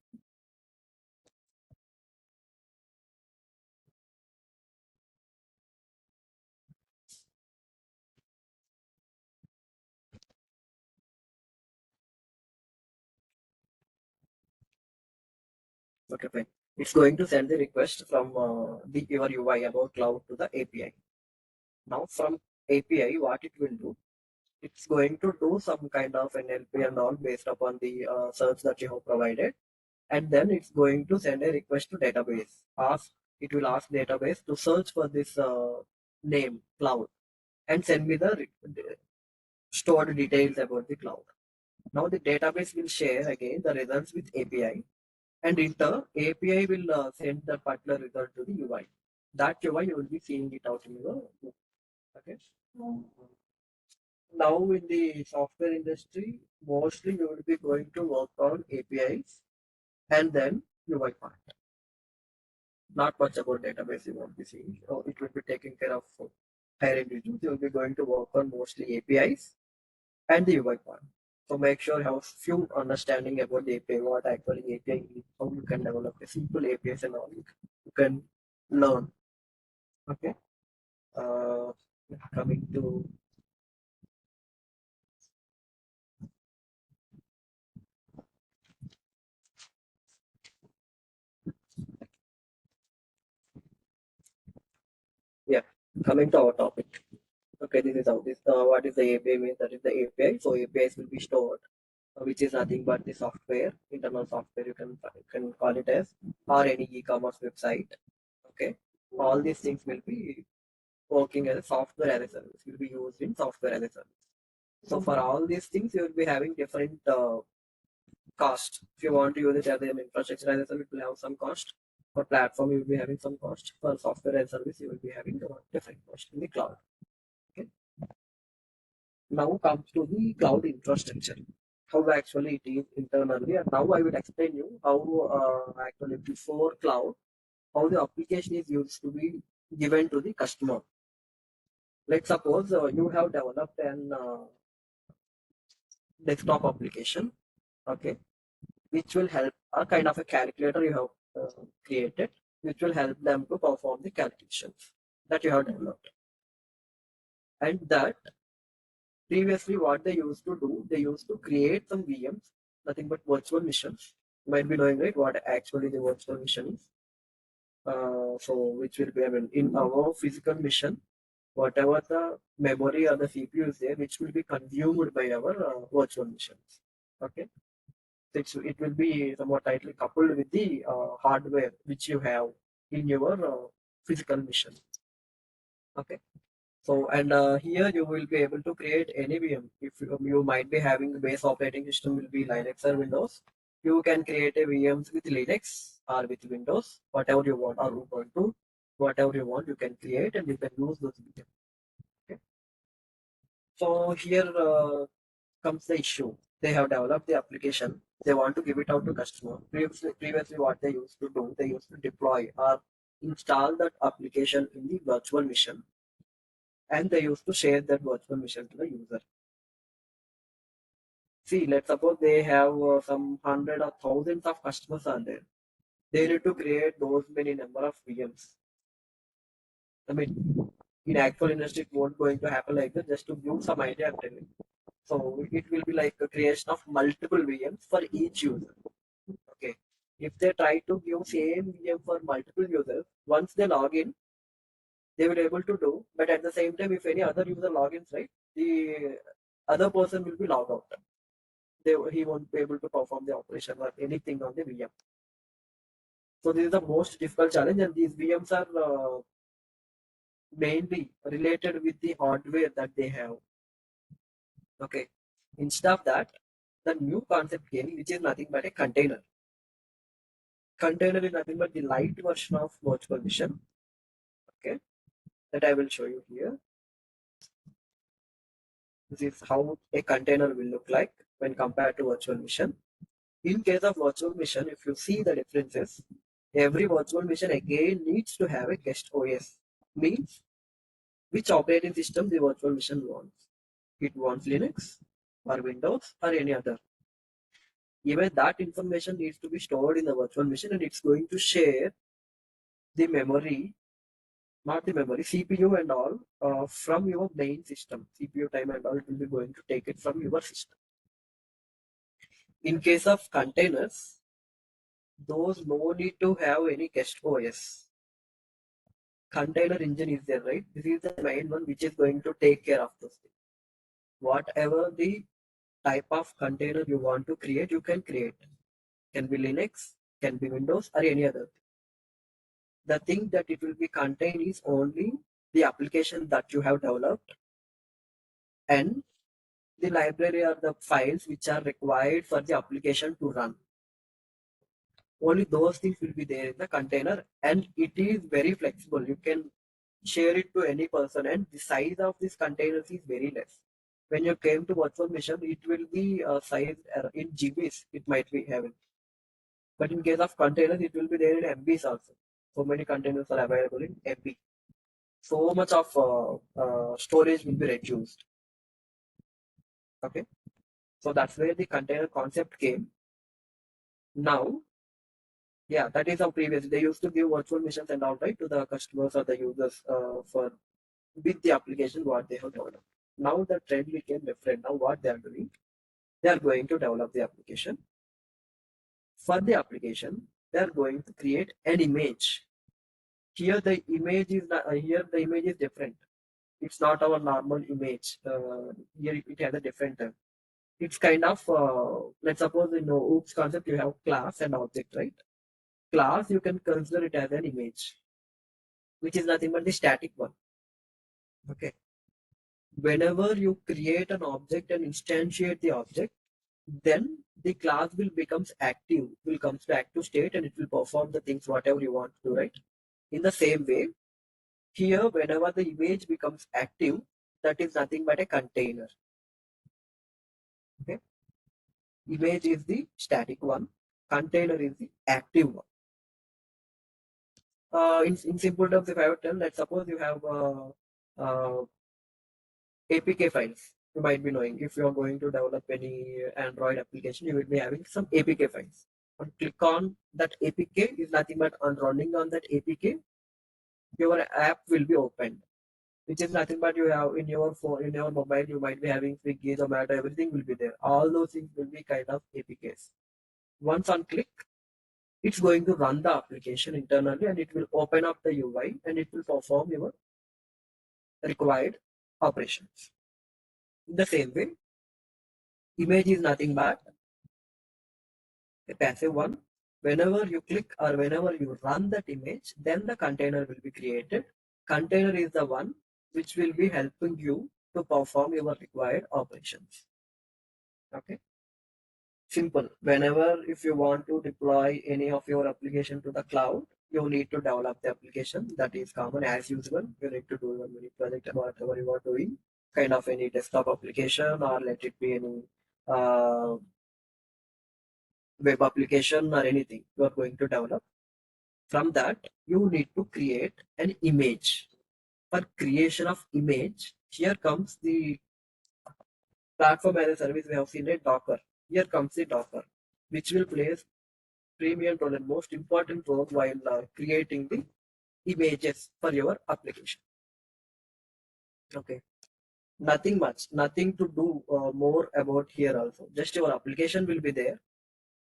Okay, fine. It's going to send the request from your UI about cloud to the API. Now from API, what it will do, it's going to do some kind of NLP and all based upon the search that you have provided, and then it's going to send a request to database. It will ask database to search for this name cloud and send me the stored details about the cloud. Now the database will share again the results with API, and in turn API will send the particular result to the UI. That UI you will be seeing it out in your book. Okay. Now in the software industry, mostly you will be going to work on APIs and then UI part. Not much about database you won't be seeing. So it will be taking care of higher individuals. You will be going to work on mostly APIs and the UI part. So make sure you have few understanding about the API, what actually API is, how you can develop a simple APIs and all you can learn. Okay. Coming to coming to our topic. Okay, this is how this what is the API means, that is the API. So APIs will be stored, which is nothing but the software, internal software you can call it as, or any e-commerce website. Okay, all these things will be working as a software as a service, will be used in software as a service. So for all these things, you will be having different cost. If you want to use it as an infrastructure as a service, it will have some cost. For platform, you will be having some cost. For software as a service, you will be having different cost in the cloud. Okay. Now comes to the cloud infrastructure. How actually it is internally, and now I will explain you how actually before cloud, how the application is used to be given to the customer. Let's suppose you have developed an desktop application, okay, which will help a kind of a calculator you have created, which will help them to perform the calculations that you have developed. And that previously what they used to do, they used to create some VMs, nothing but virtual machines. You might be knowing, right, what actually the virtual machine is. So which will be, I mean, in our physical machine, whatever the memory or the CPU is there, which will be consumed by our virtual machines. Okay. It will be somewhat tightly coupled with the hardware which you have in your physical machine. Okay. So, and here you will be able to create any VM. If you might be having the base operating system will be Linux or Windows, you can create a VMs with Linux or with Windows, whatever you want, or Ubuntu, whatever you want, you can create and you can use those VMs. Okay. So here comes the issue. They have developed the application. They want to give it out to customer. Previously, what they used to do, they used to deploy or install that application in the virtual machine, and they used to share that virtual machine to the user. See, let's suppose they have some hundred or thousands of customers are there. They need to create those many number of VMs. I mean, in actual industry, it won't going to happen like that. Just to give some idea, I'm telling. So it will be like a creation of multiple VMs for each user. Okay. If they try to give same VM for multiple users, once they log in, they will be able to do. But at the same time, if any other user logins, right, the other person will be logged out. He won't be able to perform the operation or anything on the VM. So this is the most difficult challenge, and these VMs are mainly related with the hardware that they have. Okay. Instead of that, the new concept came, which is nothing but a container. Container is nothing but the light version of virtual machine. Okay, that I will show you here. This is how a container will look like when compared to virtual machine. In case of virtual machine, if you see the differences, every virtual machine again needs to have a guest OS. Means which operating system the virtual machine wants. It wants Linux or Windows or any other. Even that information needs to be stored in the virtual machine, and it's going to share the memory, not the memory, CPU and all from your main system. CPU time and all, it will be going to take it from your system. In case of containers, those no need to have any guest OS. Container engine is there, right? This is the main one which is going to take care of those things. Whatever the type of container you want to create, you can create. Can be Linux, can be Windows, or any other thing. The thing that it will be contained is only the application that you have developed and the library or the files which are required for the application to run. Only those things will be there in the container, and it is very flexible. You can share it to any person, and the size of these containers is very less. When you came to virtual machine, it will be sized in GBs, it might be having. But in case of containers, it will be there in MBs also. So many containers are available in MB. So much of storage will be reduced. Okay, so that's where the container concept came. Now, yeah, that is how previously they used to give virtual machines and all, right, to the customers or the users for with the application what they have developed. Now the trend became different. Now what they are doing, they are going to develop the application. For the application, they are going to create an image. Here the image is different. It's not our normal image. Here it has a different term. It's kind of let's suppose in OOPS concept you have class and object, right? Class you can consider it as an image, which is nothing but the static one. Okay. Whenever you create an object and instantiate the object, then the class will becomes active, will comes to active state, and it will perform the things whatever you want to do, right? In the same way, here whenever the image becomes active, that is nothing but a container. Okay. Image is the static one, container is the active one. In simple terms, if I would tell, let's suppose you have APK files. You might be knowing if you are going to develop any Android application, you will be having some APK files. And click on that APK is nothing but on running on that APK, your app will be opened, which is nothing but you have in your phone, in your mobile, you might be having Swiggy, Zomato, everything will be there. All those things will be kind of APKs. Once on click, it's going to run the application internally, and it will open up the UI, and it will perform your required operations. In the same way, image is nothing but a passive one. Whenever you click or whenever you run that image, then the container will be created. Container is the one which will be helping you to perform your required operations. Okay. Simple. Whenever if you want to deploy any of your application to the cloud, you need to develop the application. That is common as usual. You need to do your mini project about whatever you are doing, kind of any desktop application, or let it be any web application or anything you are going to develop. From that, you need to create an image. For creation of image, here comes the platform as a service. We have seen a Docker. Here comes the Docker, which will play premium role and most important role while creating the images for your application. Okay, nothing much, nothing to do more about here also. Just your application will be there.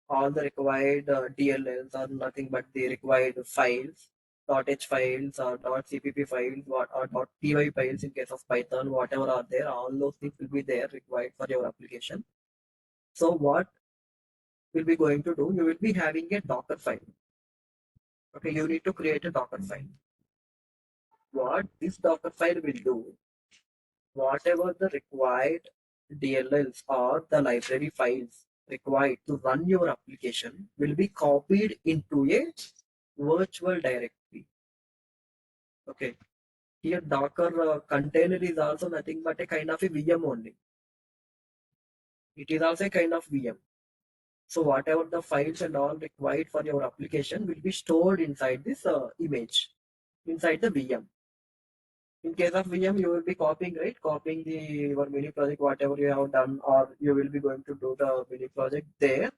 All the required DLLs are nothing but the required files .h files or .cpp files, or .py files in case of Python, whatever are there, all those things will be there required for your application. So what will be going to do? You will be having a Docker file. Okay, you need to create a Docker file. What this Docker file will do, whatever the required DLLs or the library files required to run your application will be copied into a virtual directory. Okay, here Docker container is also nothing but a kind of a VM only. It is also a kind of VM. So whatever the files and all required for your application will be stored inside this image, inside the VM. In case of VM, you will be copying, right? Copying your mini project, whatever you have done, or you will be going to do the mini project there,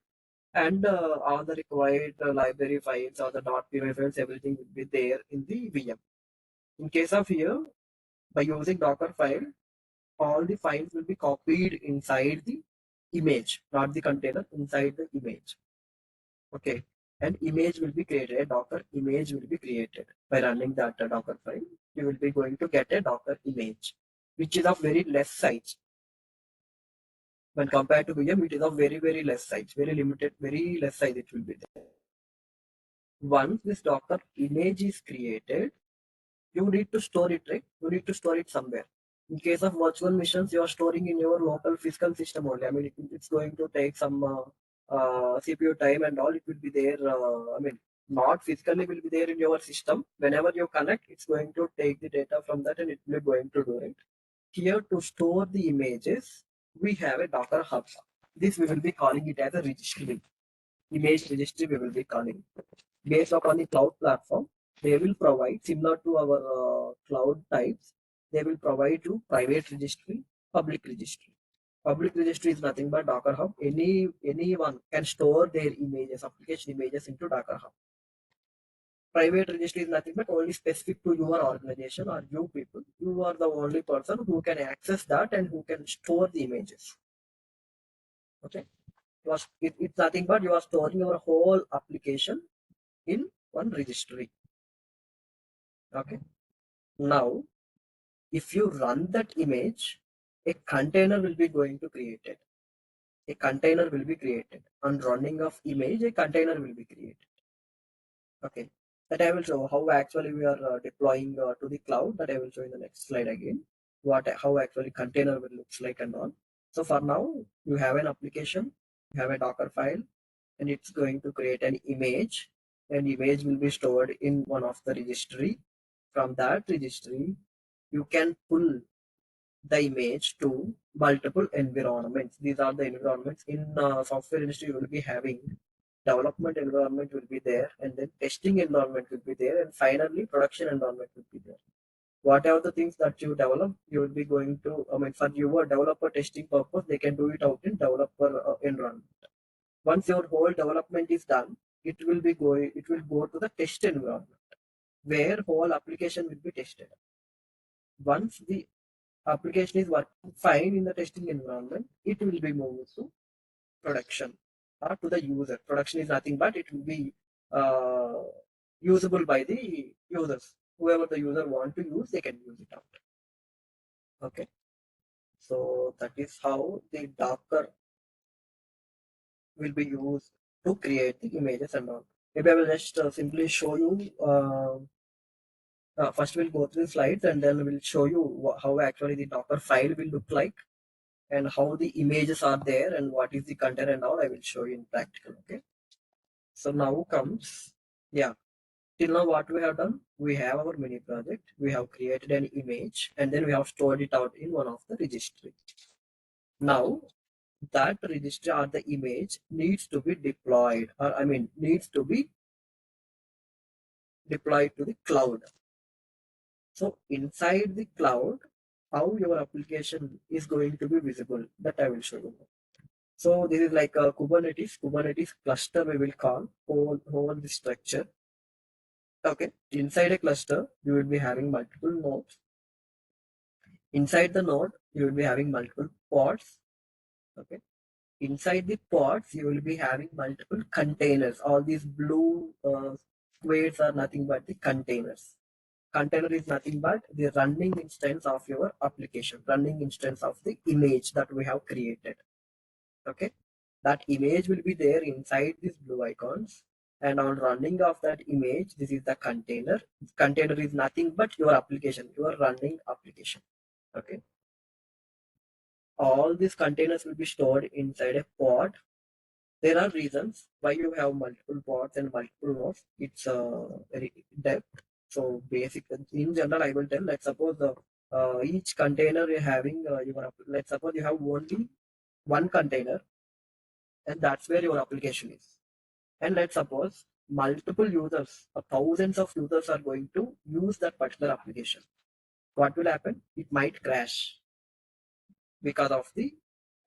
and all the required library files or the .py files, everything will be there in the VM. In case of here, by using Docker file, all the files will be copied inside the image, not the container, inside the image. Okay, an image will be created, a Docker image will be created by running that Docker file. You will be going to get a Docker image, which is of very less size. When compared to VM, it is of very, very less size, very limited, very less size it will be there. Once this Docker image is created, you need to store it, right? You need to store it somewhere. In case of virtual machines, you are storing in your local physical system only. I mean, it's going to take some CPU time and all. It will be there. I mean, not physically will be there in your system. Whenever you connect, it's going to take the data from that and it will be going to do it. Here to store the images, we have a Docker Hub. This we will be calling it as a registry. Image registry we will be calling. Based upon the cloud platform, they will provide, similar to our cloud types, they will provide you private registry, public registry. Public registry is nothing but Docker Hub. Anyone can store their images, application images into Docker Hub. Private registry is nothing but only specific to your organization or you people. You are the only person who can access that and who can store the images. Okay, it's nothing but you are storing your whole application in one registry. Okay, now if you run that image, a container will be going to created. A container will be created. On running of image, a container will be created. Okay, that I will show how actually we are deploying to the cloud. That I will show in the next slide again. How actually container will looks like and all. So for now, you have an application, you have a Docker file, and it's going to create an image. An image will be stored in one of the registry. From that registry, you can pull the image to multiple environments. These are the environments in software industry. You will be having development environment will be there, and then testing environment will be there, and finally production environment will be there. Whatever the things that you develop, you will be going to, I mean, for your developer testing purpose, they can do it out in developer environment. Once your whole development is done, it will go to the test environment where whole application will be tested. Once the application is working fine in the testing environment, it will be moved to production or to the user. Production is nothing but it will be usable by the users. Whoever the user want to use, they can use it out. Okay, so that is how the Docker will be used to create the images and all. Maybe I will just simply show you. First, we'll go through the slides and then we'll show you how actually the Docker file will look like and how the images are there and what is the content and all. I will show you in practical. Okay. So now comes, yeah. Till now, what we have done, we have our mini project. We have created an image and then we have stored it out in one of the registry. Now, that registry or the image needs to be deployed, or I mean, needs to be deployed to the cloud. So inside the cloud, how your application is going to be visible, that I will show you. So this is like a Kubernetes cluster we will call whole the structure. Okay, inside a cluster, you will be having multiple nodes. Inside the node, you will be having multiple pods. Okay, inside the pods, you will be having multiple containers. All these blue squares are nothing but the containers. Container is nothing but the running instance of your application, running instance of the image that we have created. Okay, that image will be there inside these blue icons, and on running of that image, this is the container. Container is nothing but your application, your running application. Okay, all these containers will be stored inside a pod. There are reasons why you have multiple pods and multiple nodes. It's very depth. So basic in general, I will tell. Let's suppose each container you're having let's suppose you have only one container, and that's where your application is. And let's suppose multiple users, thousands of users are going to use that particular application. What will happen? It might crash because of the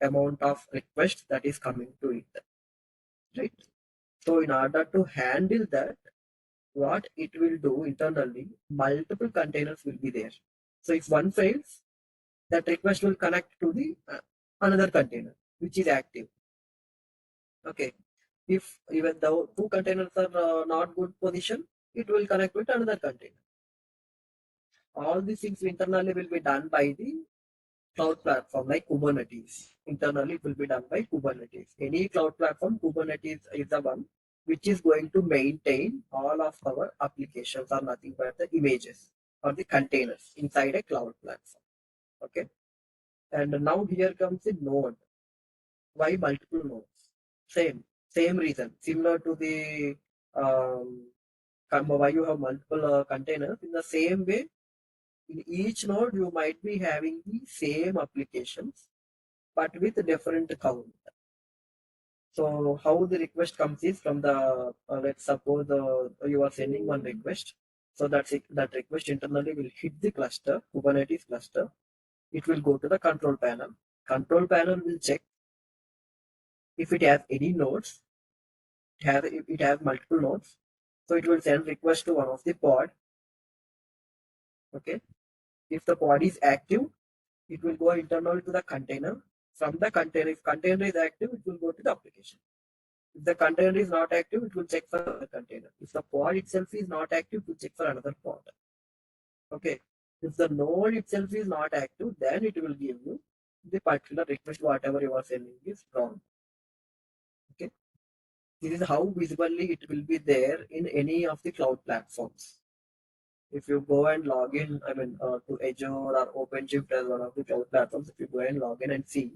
amount of requests that is coming to it, right? So in order to handle that, what it will do internally, multiple containers will be there. So if one fails, that request will connect to the another container which is active. Okay, if even though two containers are not good position, it will connect with another container. All these things internally will be done by the cloud platform like Kubernetes. Internally, it will be done by Kubernetes. Any cloud platform, Kubernetes is the one which is going to maintain all of our applications or nothing but the images or the containers inside a cloud platform. Okay. And now here comes the node. Why multiple nodes? Same reason. Similar to the why you have multiple containers. In the same way, in each node you might be having the same applications but with a different count. So how the request comes is from the let's suppose you are sending one request. So that request internally will hit the cluster, Kubernetes cluster. It will go to the control panel. Control panel will check if it has any nodes. It has multiple nodes. So it will send request to one of the pod. Okay. If the pod is active, it will go internal to the container. From the container, if container is active, it will go to the application. If the container is not active, it will check for the container. If the pod itself is not active, it will check for another pod. Okay. If the node itself is not active, then it will give you the particular request, whatever you are sending is wrong. Okay. This is how visibly it will be there in any of the cloud platforms. If you go and log in, to Azure or OpenShift as one of the cloud platforms, if you go and log in and see,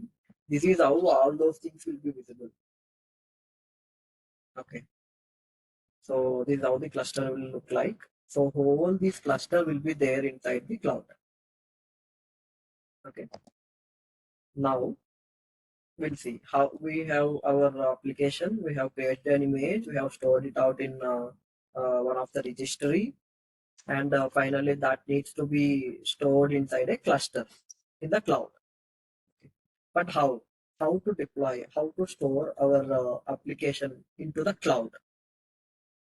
this is how all those things will be visible. Okay. So this is how the cluster will look like. So all this cluster will be there inside the cloud. Okay. Now we'll see how we have our application. We have created an image. We have stored it out in one of the registry. And finally that needs to be stored inside a cluster in the cloud. Okay. But how to deploy, how to store our application into the cloud?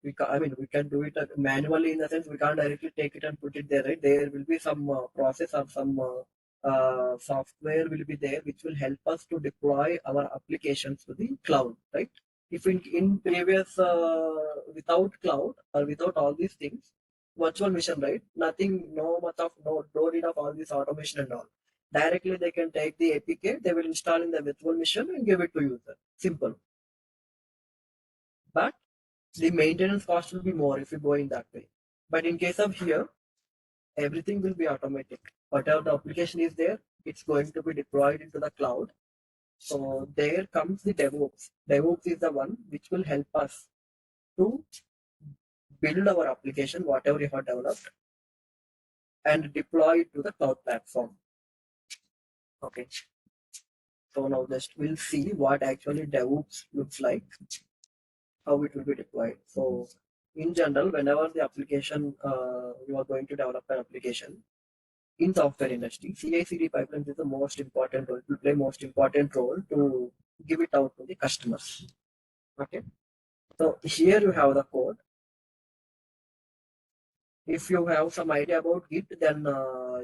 We can do it manually, in the sense we can't directly take it and put it there, right? There will be some process or some software will be there which will help us to deploy our applications to the cloud, right? If in previous without cloud or without all these things, virtual machine, right? Nothing, no need of all this automation and all. Directly they can take the APK, they will install in the virtual machine and give it to user. Simple. But the maintenance cost will be more if you go in that way. But in case of here, everything will be automatic. Whatever the application is there, it's going to be deployed into the cloud. So there comes the DevOps. DevOps is the one which will help us to build our application, whatever you have developed, and deploy it to the cloud platform. Okay. So now we'll see what actually DevOps looks like, how it will be deployed. So in general, whenever the application, you are going to develop an application in software industry, CI/CD pipelines is the most important role. It will play most important role to give it out to the customers. Okay. So here you have the code. If you have some idea about Git, then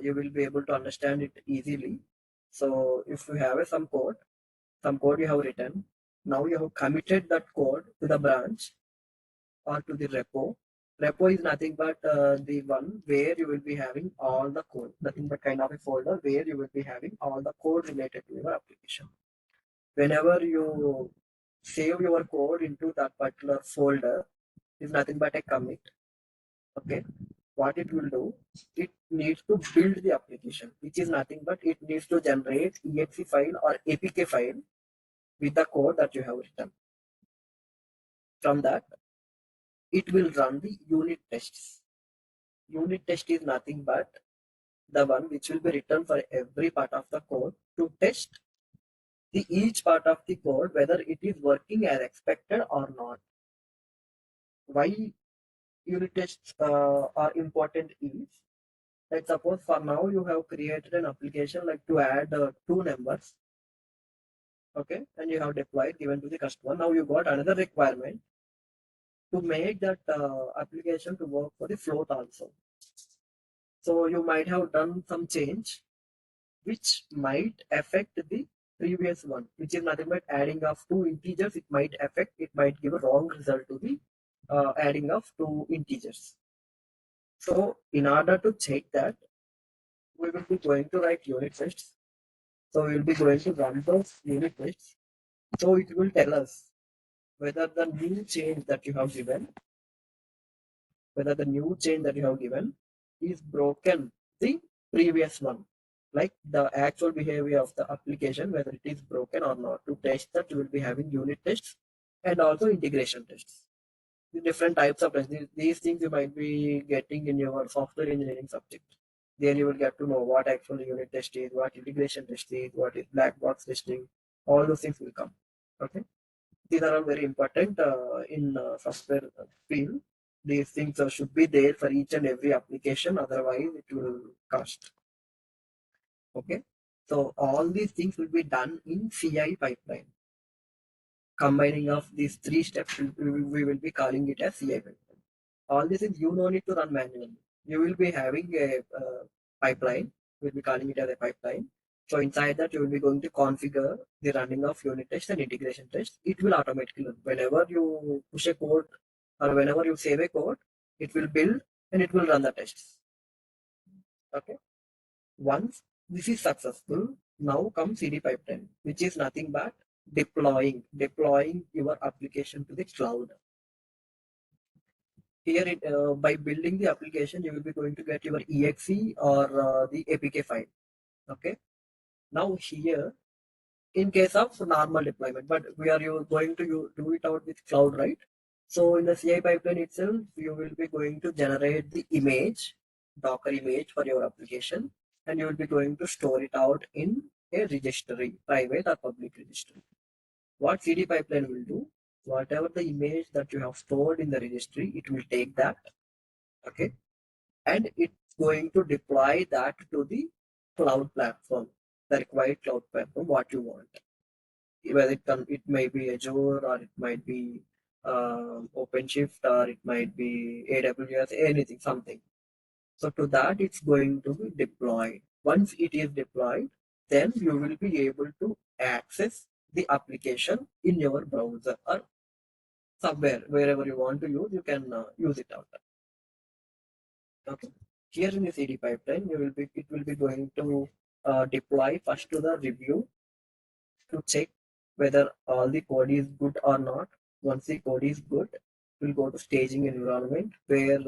you will be able to understand it easily. So if you have some code you have written, now you have committed that code to the branch or to the repo. Repo is nothing but the one where you will be having all the code, nothing but kind of a folder where you will be having all the code related to your application. Whenever you save your code into that particular folder, is nothing but a commit. Okay, what it will do, it needs to build the application, which is nothing but it needs to generate exe file or apk file with the code that you have written. From that, it will run the unit tests. Unit test is nothing but the one which will be written for every part of the code to test the each part of the code whether it is working as expected or not. Why unit tests are important is, like suppose for now you have created an application like to add two numbers, okay, and you have deployed given to the customer. Now you got another requirement to make that application to work for the float also. So you might have done some change which might affect the previous one, which is nothing but adding of two integers. It might affect, it might give a wrong result to the adding of two integers. So in order to check that, we will be going to write unit tests. So we will be going to run those unit tests. So it will tell us whether the new change that you have given, is broken the previous one, like the actual behavior of the application, whether it is broken or not. To test that, you will be having unit tests and also integration tests. The different types of tests. These things you might be getting in your software engineering subject. There you will get to know what actually unit test is, what integration test is, what is black box testing. All those things will come. Okay, these are all very important in software field. These things should be there for each and every application, otherwise it will cost. Okay, so all these things will be done in CI pipeline. Combining of these three steps, we will be calling it as CI pipeline. All this is you no need to run manually. You will be having a pipeline. We'll be calling it as a pipeline. So inside that, you will be going to configure the running of unit tests and integration tests. It will automatically run. Whenever you push a code or whenever you save a code, it will build and it will run the tests. Okay. Once this is successful, now comes CD pipeline, which is nothing but deploying your application to the cloud. Here, by building the application, you will be going to get your exe or the apk file. Okay. Now here, in case of normal deployment, but we are going to do it out with cloud, right? So in the CI pipeline itself, you will be going to generate the image, Docker image for your application, and you will be going to store it out in a registry, private or public registry. What CD pipeline will do, whatever the image that you have stored in the registry, it will take that, okay, and it's going to deploy that to the cloud platform, the required cloud platform, what you want. Whether it may be Azure or it might be OpenShift or it might be AWS, anything, something. So to that, it's going to be deployed. Once it is deployed, then you will be able to access the application in your browser or somewhere, wherever you want to use, you can use it out. Okay. Here in the CD pipeline, it will be going to deploy first to the review to check whether all the code is good or not. Once the code is good, we'll go to staging environment where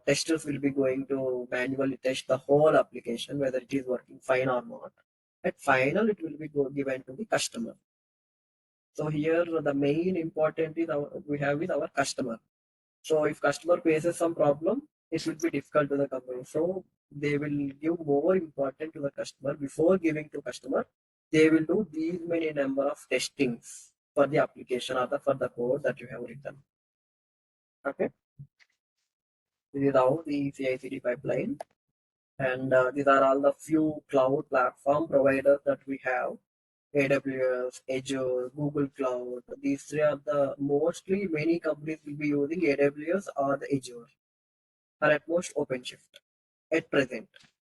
testers will be going to manually test the whole application, whether it is working fine or not. At final, it will be given to the customer. So here the main important is we have is our customer. So if customer faces some problem, it will be difficult to the company. So they will give more important to the customer. Before giving to customer, they will do these many number of testings for the application or for the code that you have written. Okay. This is how the CI/CD pipeline, and these are all the few cloud platform providers that we have. AWS, Azure, Google Cloud. These three are the mostly many companies will be using AWS or the Azure, or at most OpenShift at present.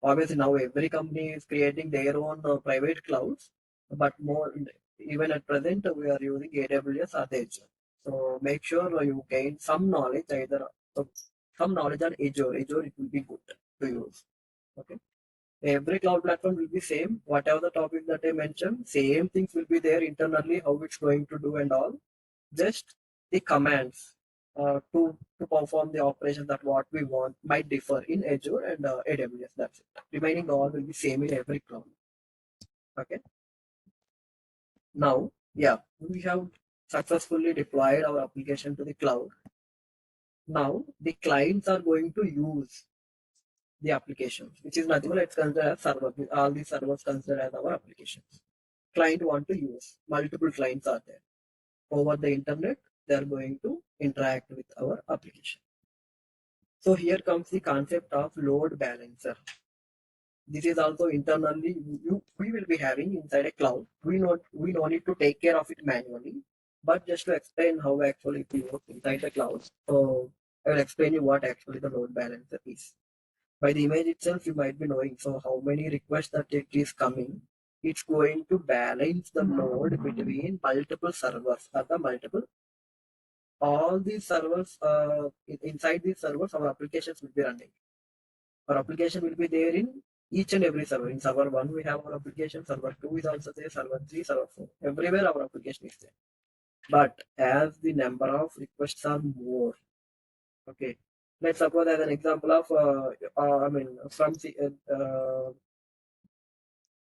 Obviously, now every company is creating their own private clouds, but more even at present we are using AWS or Azure. So make sure you gain some knowledge either So some knowledge on Azure. Azure, it will be good to use. Okay. Every cloud platform will be same. Whatever the topic that I mentioned, same things will be there internally, how it's going to do and all. Just the commands to perform the operations that what we want might differ in Azure and AWS. That's it. Remaining all will be same in every cloud. Okay. Now, yeah, we have successfully deployed our application to the cloud. Now the clients are going to use the applications, which is nothing but it's considered as server. All these servers considered as our applications. Client want to use. Multiple clients are there. Over the internet, they are going to interact with our application. So here comes the concept of load balancer. This is also internally we will be having inside a cloud. We don't need to take care of it manually, but just to explain how actually it works inside the cloud. So I will explain you what actually the load balancer is. By the image itself, you might be knowing. So how many requests that it is coming, it's going to balance the load between multiple servers or the multiple. All these servers, inside these servers, our applications will be running. Our application will be there in each and every server. In server 1, we have our application. Server 2 is also there. Server 3, server 4. Everywhere our application is there. But as the number of requests are more, okay. Let's suppose as an example of,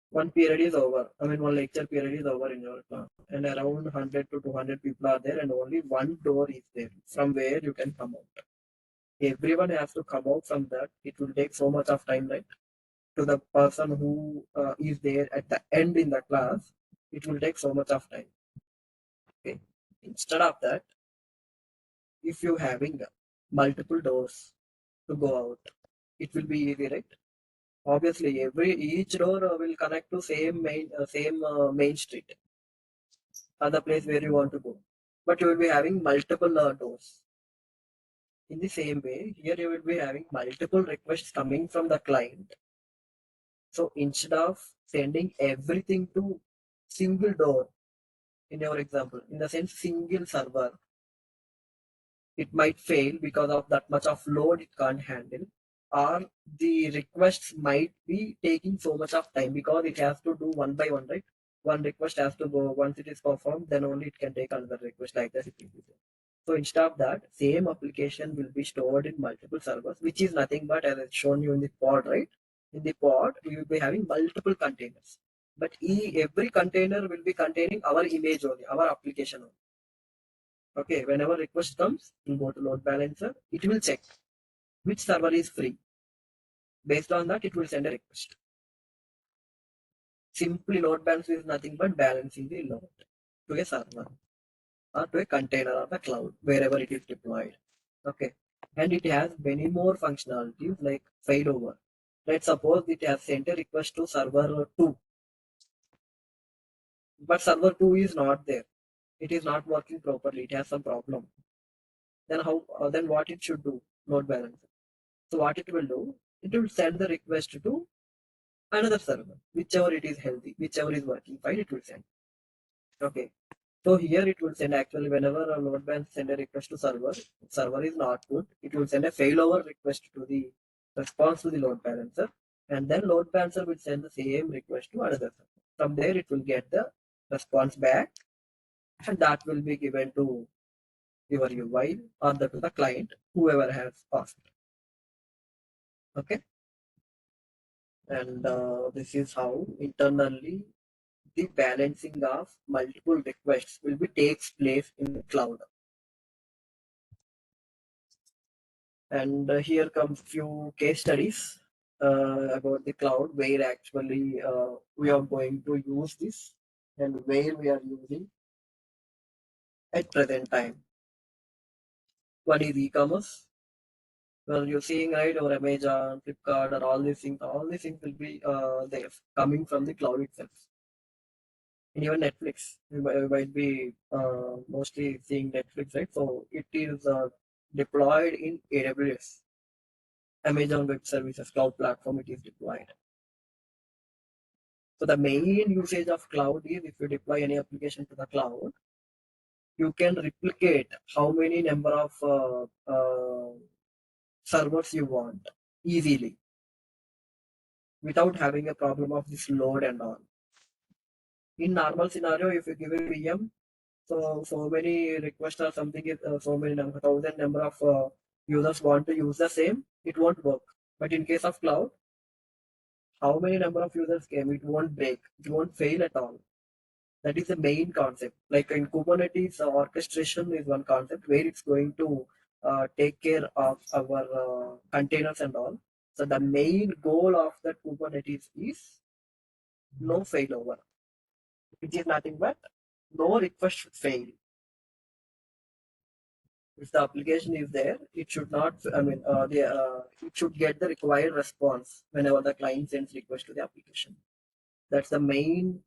one period is over. One lecture period is over in your class, and around 100 to 200 people are there, and only one door is there from where you can come out. Everyone has to come out from that. It will take so much of time, right? To the person who is there at the end in the class, it will take so much of time. Okay. Instead of that, if you're having multiple doors to go out, it will be easy, right? Obviously, each door will connect to same main street, or the place where you want to go. But you will be having multiple doors. In the same way, here you will be having multiple requests coming from the client. So instead of sending everything to single door, in your example, in the sense single server, it might fail because of that much of load it can't handle, or the requests might be taking so much of time because it has to do one by one, right? One request has to go, once it is performed, then only it can take another request, like that. So instead of that, same application will be stored in multiple servers, which is nothing but as I've shown you in the pod, right? In the pod, we will be having multiple containers, but every container will be containing our image only, our application only. Okay, whenever request comes, you go to load balancer, it will check which server is free. Based on that, it will send a request. Simply load balancer is nothing but balancing the load to a server or to a container or the cloud, wherever it is deployed. Okay, and it has many more functionalities like failover. Let's suppose it has sent a request to server 2, but server 2 is not there. It is not working properly. It has some problem. Then then what it should do? Load balancer. So what it will do? It will send the request to another server, whichever it is healthy, whichever is working fine, it will send. Okay. So here it will send actually whenever a load balancer send a request to server is not good, it will send a failover request to the response to the load balancer, and then load balancer will send the same request to another server. From there it will get the response back, and that will be given to your UI or to the client, whoever has asked. Okay. And this is how internally the balancing of multiple requests will be takes place in the cloud. And here comes few case studies about the cloud where actually we are going to use this and where we are using at present time. One is e-commerce. Well, you're seeing right, or Amazon, Flipkart, or all these things will be there coming from the cloud itself. And even Netflix, you might be mostly seeing Netflix, right? So it is deployed in AWS, Amazon Web Services cloud platform. It is deployed. So the main usage of cloud is if you deploy any application to the cloud, you can replicate how many number of servers you want easily without having a problem of this load and all. In normal scenario, if you give a VM, so many requests or something, so many number, thousand number of users want to use the same, it won't work. But in case of cloud, how many number of users came, it won't break, it won't fail at all. That is the main concept. Like in Kubernetes, orchestration is one concept where it's going to take care of our containers and all. So the main goal of that Kubernetes is no failover. It is nothing but no request should fail. If the application is there, it should not. It should get the required response whenever the client sends request to the application. That's the main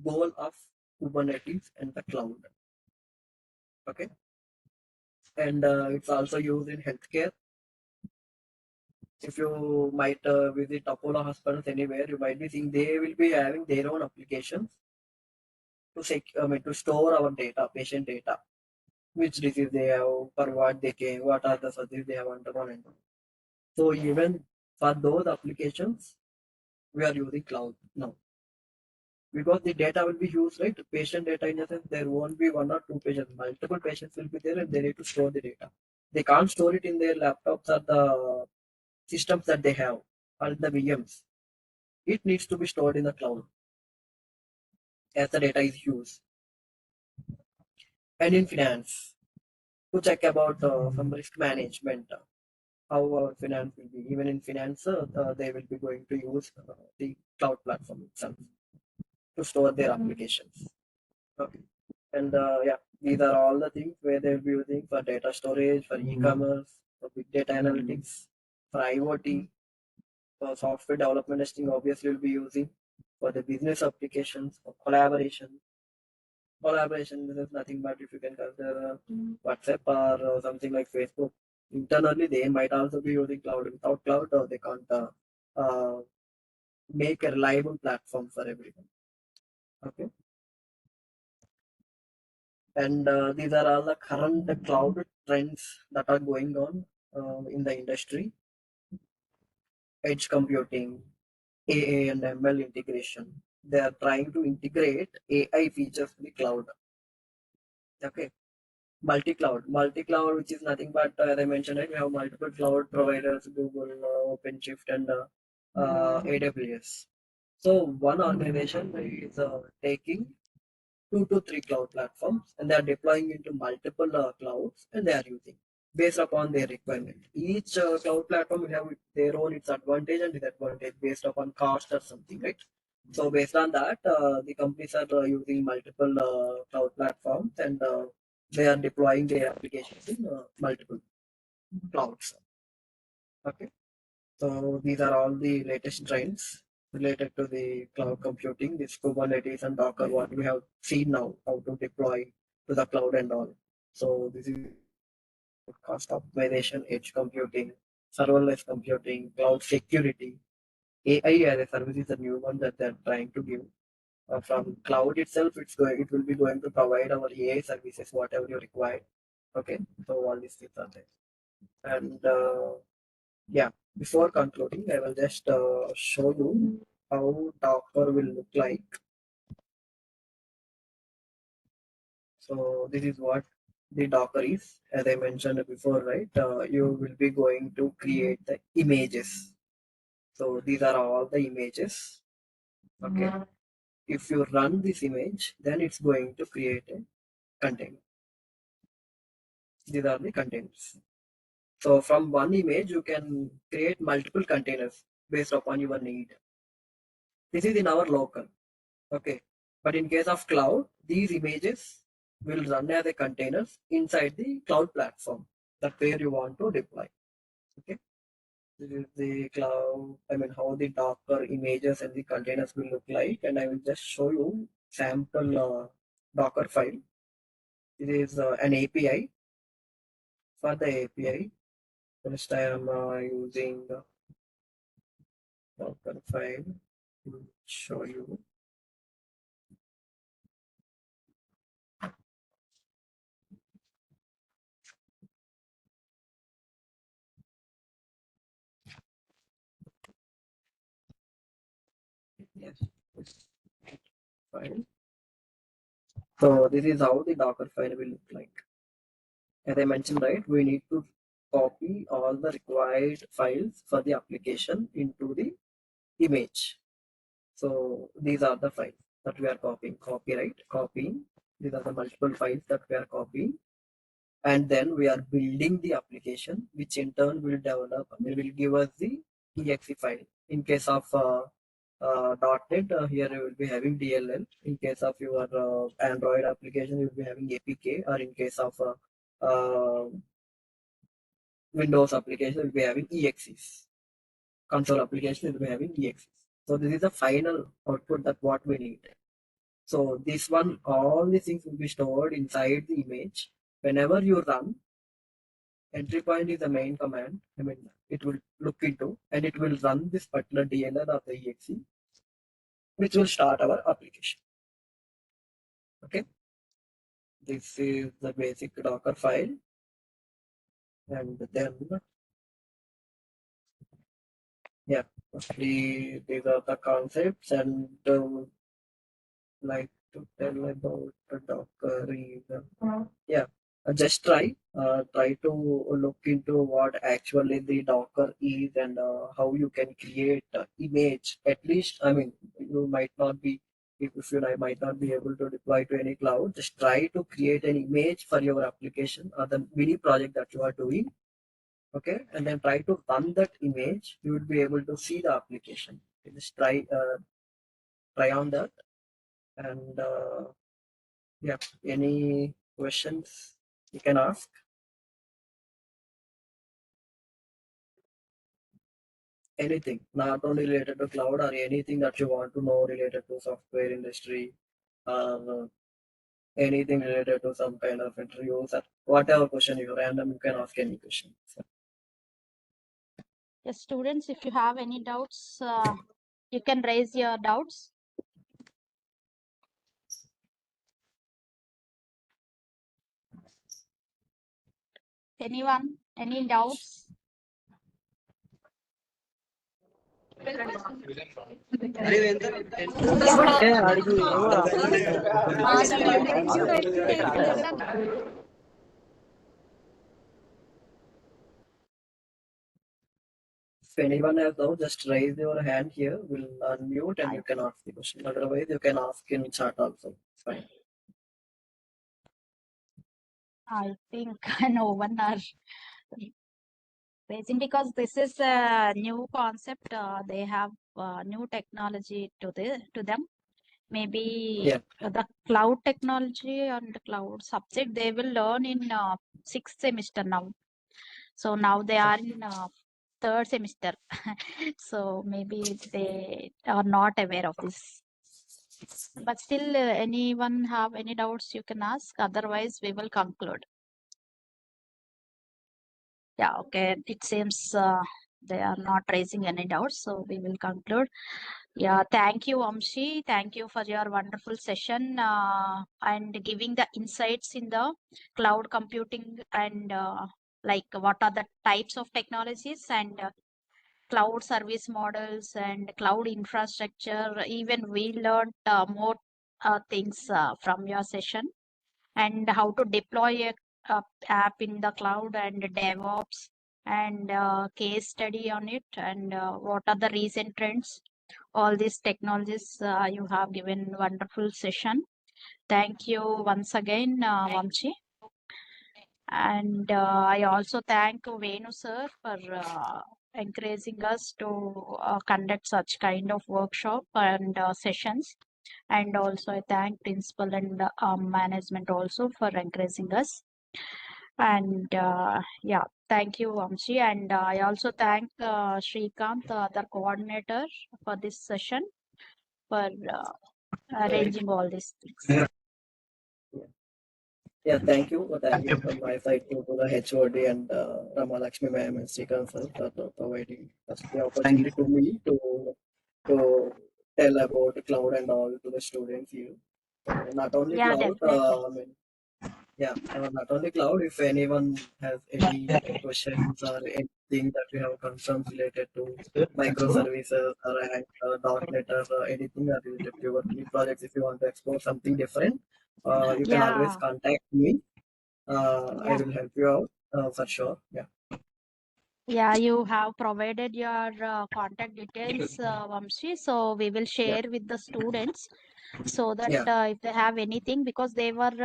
goal of Kubernetes and the cloud. Okay, and it's also used in healthcare. If you might visit Apollo hospitals anywhere, you might be seeing they will be having their own applications to store our data, patient data, which disease they have, for what they came, what are the surgeries they have undergone, and all. So even for those applications, we are using cloud now because the data will be used, right? Patient data, in the sense there won't be one or two patients, multiple patients will be there, and they need to store the data. They can't store it in their laptops or the systems that they have or the VMs. It needs to be stored in the cloud as the data is used. And in finance, to check about some risk management, how our finance will be. Even in finance, they will be going to use the cloud platform itself to store their applications. Okay. And yeah, these are all the things where they'll be using for data storage, for e-commerce, for big data analytics, for IoT, for software development testing. Obviously, we'll be using for the business applications, for collaboration. Collaboration is nothing but if you can consider WhatsApp or something like Facebook. Internally, they might also be using cloud. Without cloud, they can't uh, make a reliable platform for everyone. Okay. And these are all the current cloud trends that are going on in the industry. Edge computing, AA and ML integration. They are trying to integrate AI features to the cloud. Okay. Multi-cloud, which is nothing but, as I mentioned, right, we have multiple cloud providers, Google, OpenShift, and AWS. So one organization is taking 2 to 3 cloud platforms and they are deploying into multiple clouds and they are using based upon their requirement. Each cloud platform will have their own its advantage and disadvantage based upon cost or something, right? So based on that, the companies are using multiple cloud platforms and they are deploying their applications in multiple clouds. Okay, so these are all the latest trends related to the cloud computing, this Kubernetes and Docker, what we have seen now, how to deploy to the cloud and all. So this is cost optimization, edge computing, serverless computing, cloud security. AI as a service is a new one that they're trying to give. From cloud itself, it will be going to provide our AI services, whatever you require. Okay, so all these things are there. And yeah, before concluding, I will just show you how Docker will look like. So this is what the Docker is. As I mentioned before, right? You will be going to create the images. So these are all the images. Okay. If you run this image, then it's going to create a container. These are the containers. So from one image, you can create multiple containers based upon your need. This is in our local. Okay. But in case of cloud, these images will run as a containers inside the cloud platform that where you want to deploy. Okay. This is the cloud, how the Docker images and the containers will look like. And I will just show you sample Docker file. It is an API. For the API, first I am using the Docker file to show you. Yes. Fine. So this is how the Docker file will look like. As I mentioned, right, we need to copy all the required files for the application into the image. So these are the files that we are copying. Copying. These are the multiple files that we are copying. And then we are building the application, which in turn will develop, will give us the exe file. In case of .NET, here you will be having DLL. In case of your Android application, you will be having APK, or in case of Windows application, you will be having exes. Console application will be having exes. So this is the final output that what we need. So this one, all these things will be stored inside the image. Whenever you run, entry point is the main command. I mean, it will look into and it will run this particular DLL of the exe, which will start our application. Okay. This is the basic Docker file. And then, yeah, mostly these are the concepts, and like to tell about the Docker is, yeah, just try to look into what actually the Docker is, and how you can create image. At least, I mean, you might not be, if you might not be able to deploy to any cloud, just try to create an image for your application or the mini project that you are doing. Okay, and then try to run that image. You will be able to see the application. Just try on that. And yeah, any questions you can ask? Anything, not only related to cloud, or anything that you want to know related to software industry, anything related to some kind of interviews, or whatever question you random, you can ask any question. So, Yes, students, if you have any doubts, you can raise your doubts. Anyone? Any doubts? if anyone has doubt, just raise your hand here. We'll unmute and you can ask the question. Otherwise, you can ask in chat also. It's fine. I think no one are raising, because this is a new concept. They have new technology to them. Maybe Yeah. the cloud technology and the cloud subject they will learn in 6th semester now. So now they are in 3rd semester. So maybe they are not aware of this. But still, anyone have any doubts, you can ask. Otherwise, we will conclude. Yeah, okay. It seems they are not raising any doubts, so we will conclude. Yeah, thank you, Vamshi. Thank you for your wonderful session and giving the insights in the cloud computing, and like what are the types of technologies, and cloud service models and cloud infrastructure. Even we learned more things from your session, and how to deploy a app in the cloud, and DevOps, and case study on it, and what are the recent trends. All these technologies you have given wonderful session. Thank you once again, Vamshi. And I also thank Venu sir for encouraging us to conduct such kind of workshop and sessions. And also I thank principal and management also for encouraging us. And yeah, thank you, Vamshi. And I also thank Srikanth, the other coordinator, for this session, for arranging all these things. Yeah, thank you. Thank you from my side to the HOD and Rama Lakshmi ma'am and Srikanth sir for providing us the opportunity to me to tell about cloud and all to the students here. So not only Yeah, cloud, definitely. I mean, Yeah, not only cloud, if anyone has any questions or anything that you have concerns related to microservices or .NET or anything related to your key projects, if you want to explore something different, you can always Yeah, contact me. I yeah, will help you out for sure. Yeah. yeah. You have provided your contact details, Vamshi. So we will Yeah. share with the students so that Yeah. if they have anything, because they were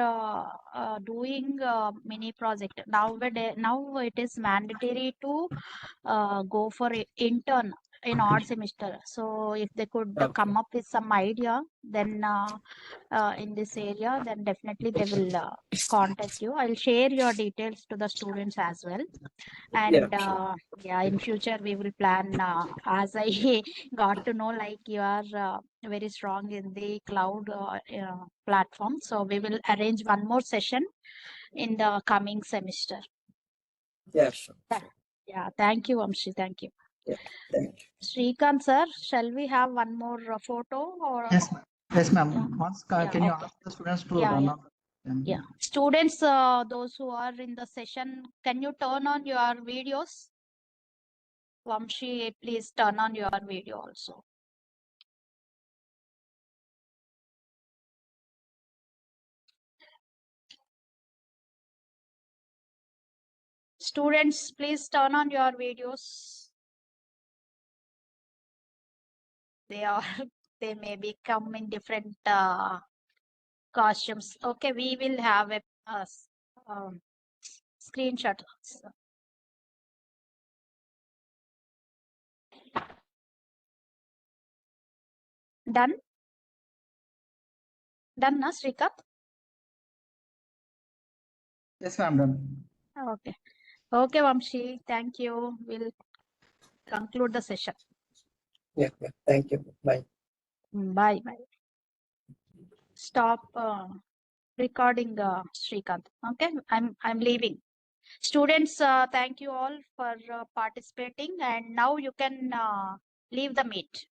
doing mini project. Now it is mandatory to go for intern in odd semester. So if they could Okay. come up with some idea, then in this area, then definitely they will contact you. I'll share your details to the students as well. Yeah. And Sure. yeah, in future we will plan, as I got to know, like you are very strong in the cloud platform. So we will arrange one more session in the coming semester. Yeah. Sure. Yeah, yeah. Thank you, Vamshi. Thank you. Yeah. Thank you. Srikanth sir, shall we have one more photo or? Yes, ma'am. Yes, Yeah, ma'am. Once, yeah, can you okay. ask the students to Yeah, turn yeah, on? the- yeah. Students, those who are in the session, can you turn on your videos? Vamshi, please turn on your video also. Students, please turn on your videos. They are, they may become in different costumes. Okay, we will have a um, screenshot. Done? Done, na, Srikanth? Yes, ma'am. Done. Okay. Okay, Vamshi, thank you. We'll conclude the session. Yeah. Yeah. Thank you. Bye. Bye, bye. Stop recording, Srikanth. Okay, I'm leaving. Students, thank you all for participating, and now you can leave the meet.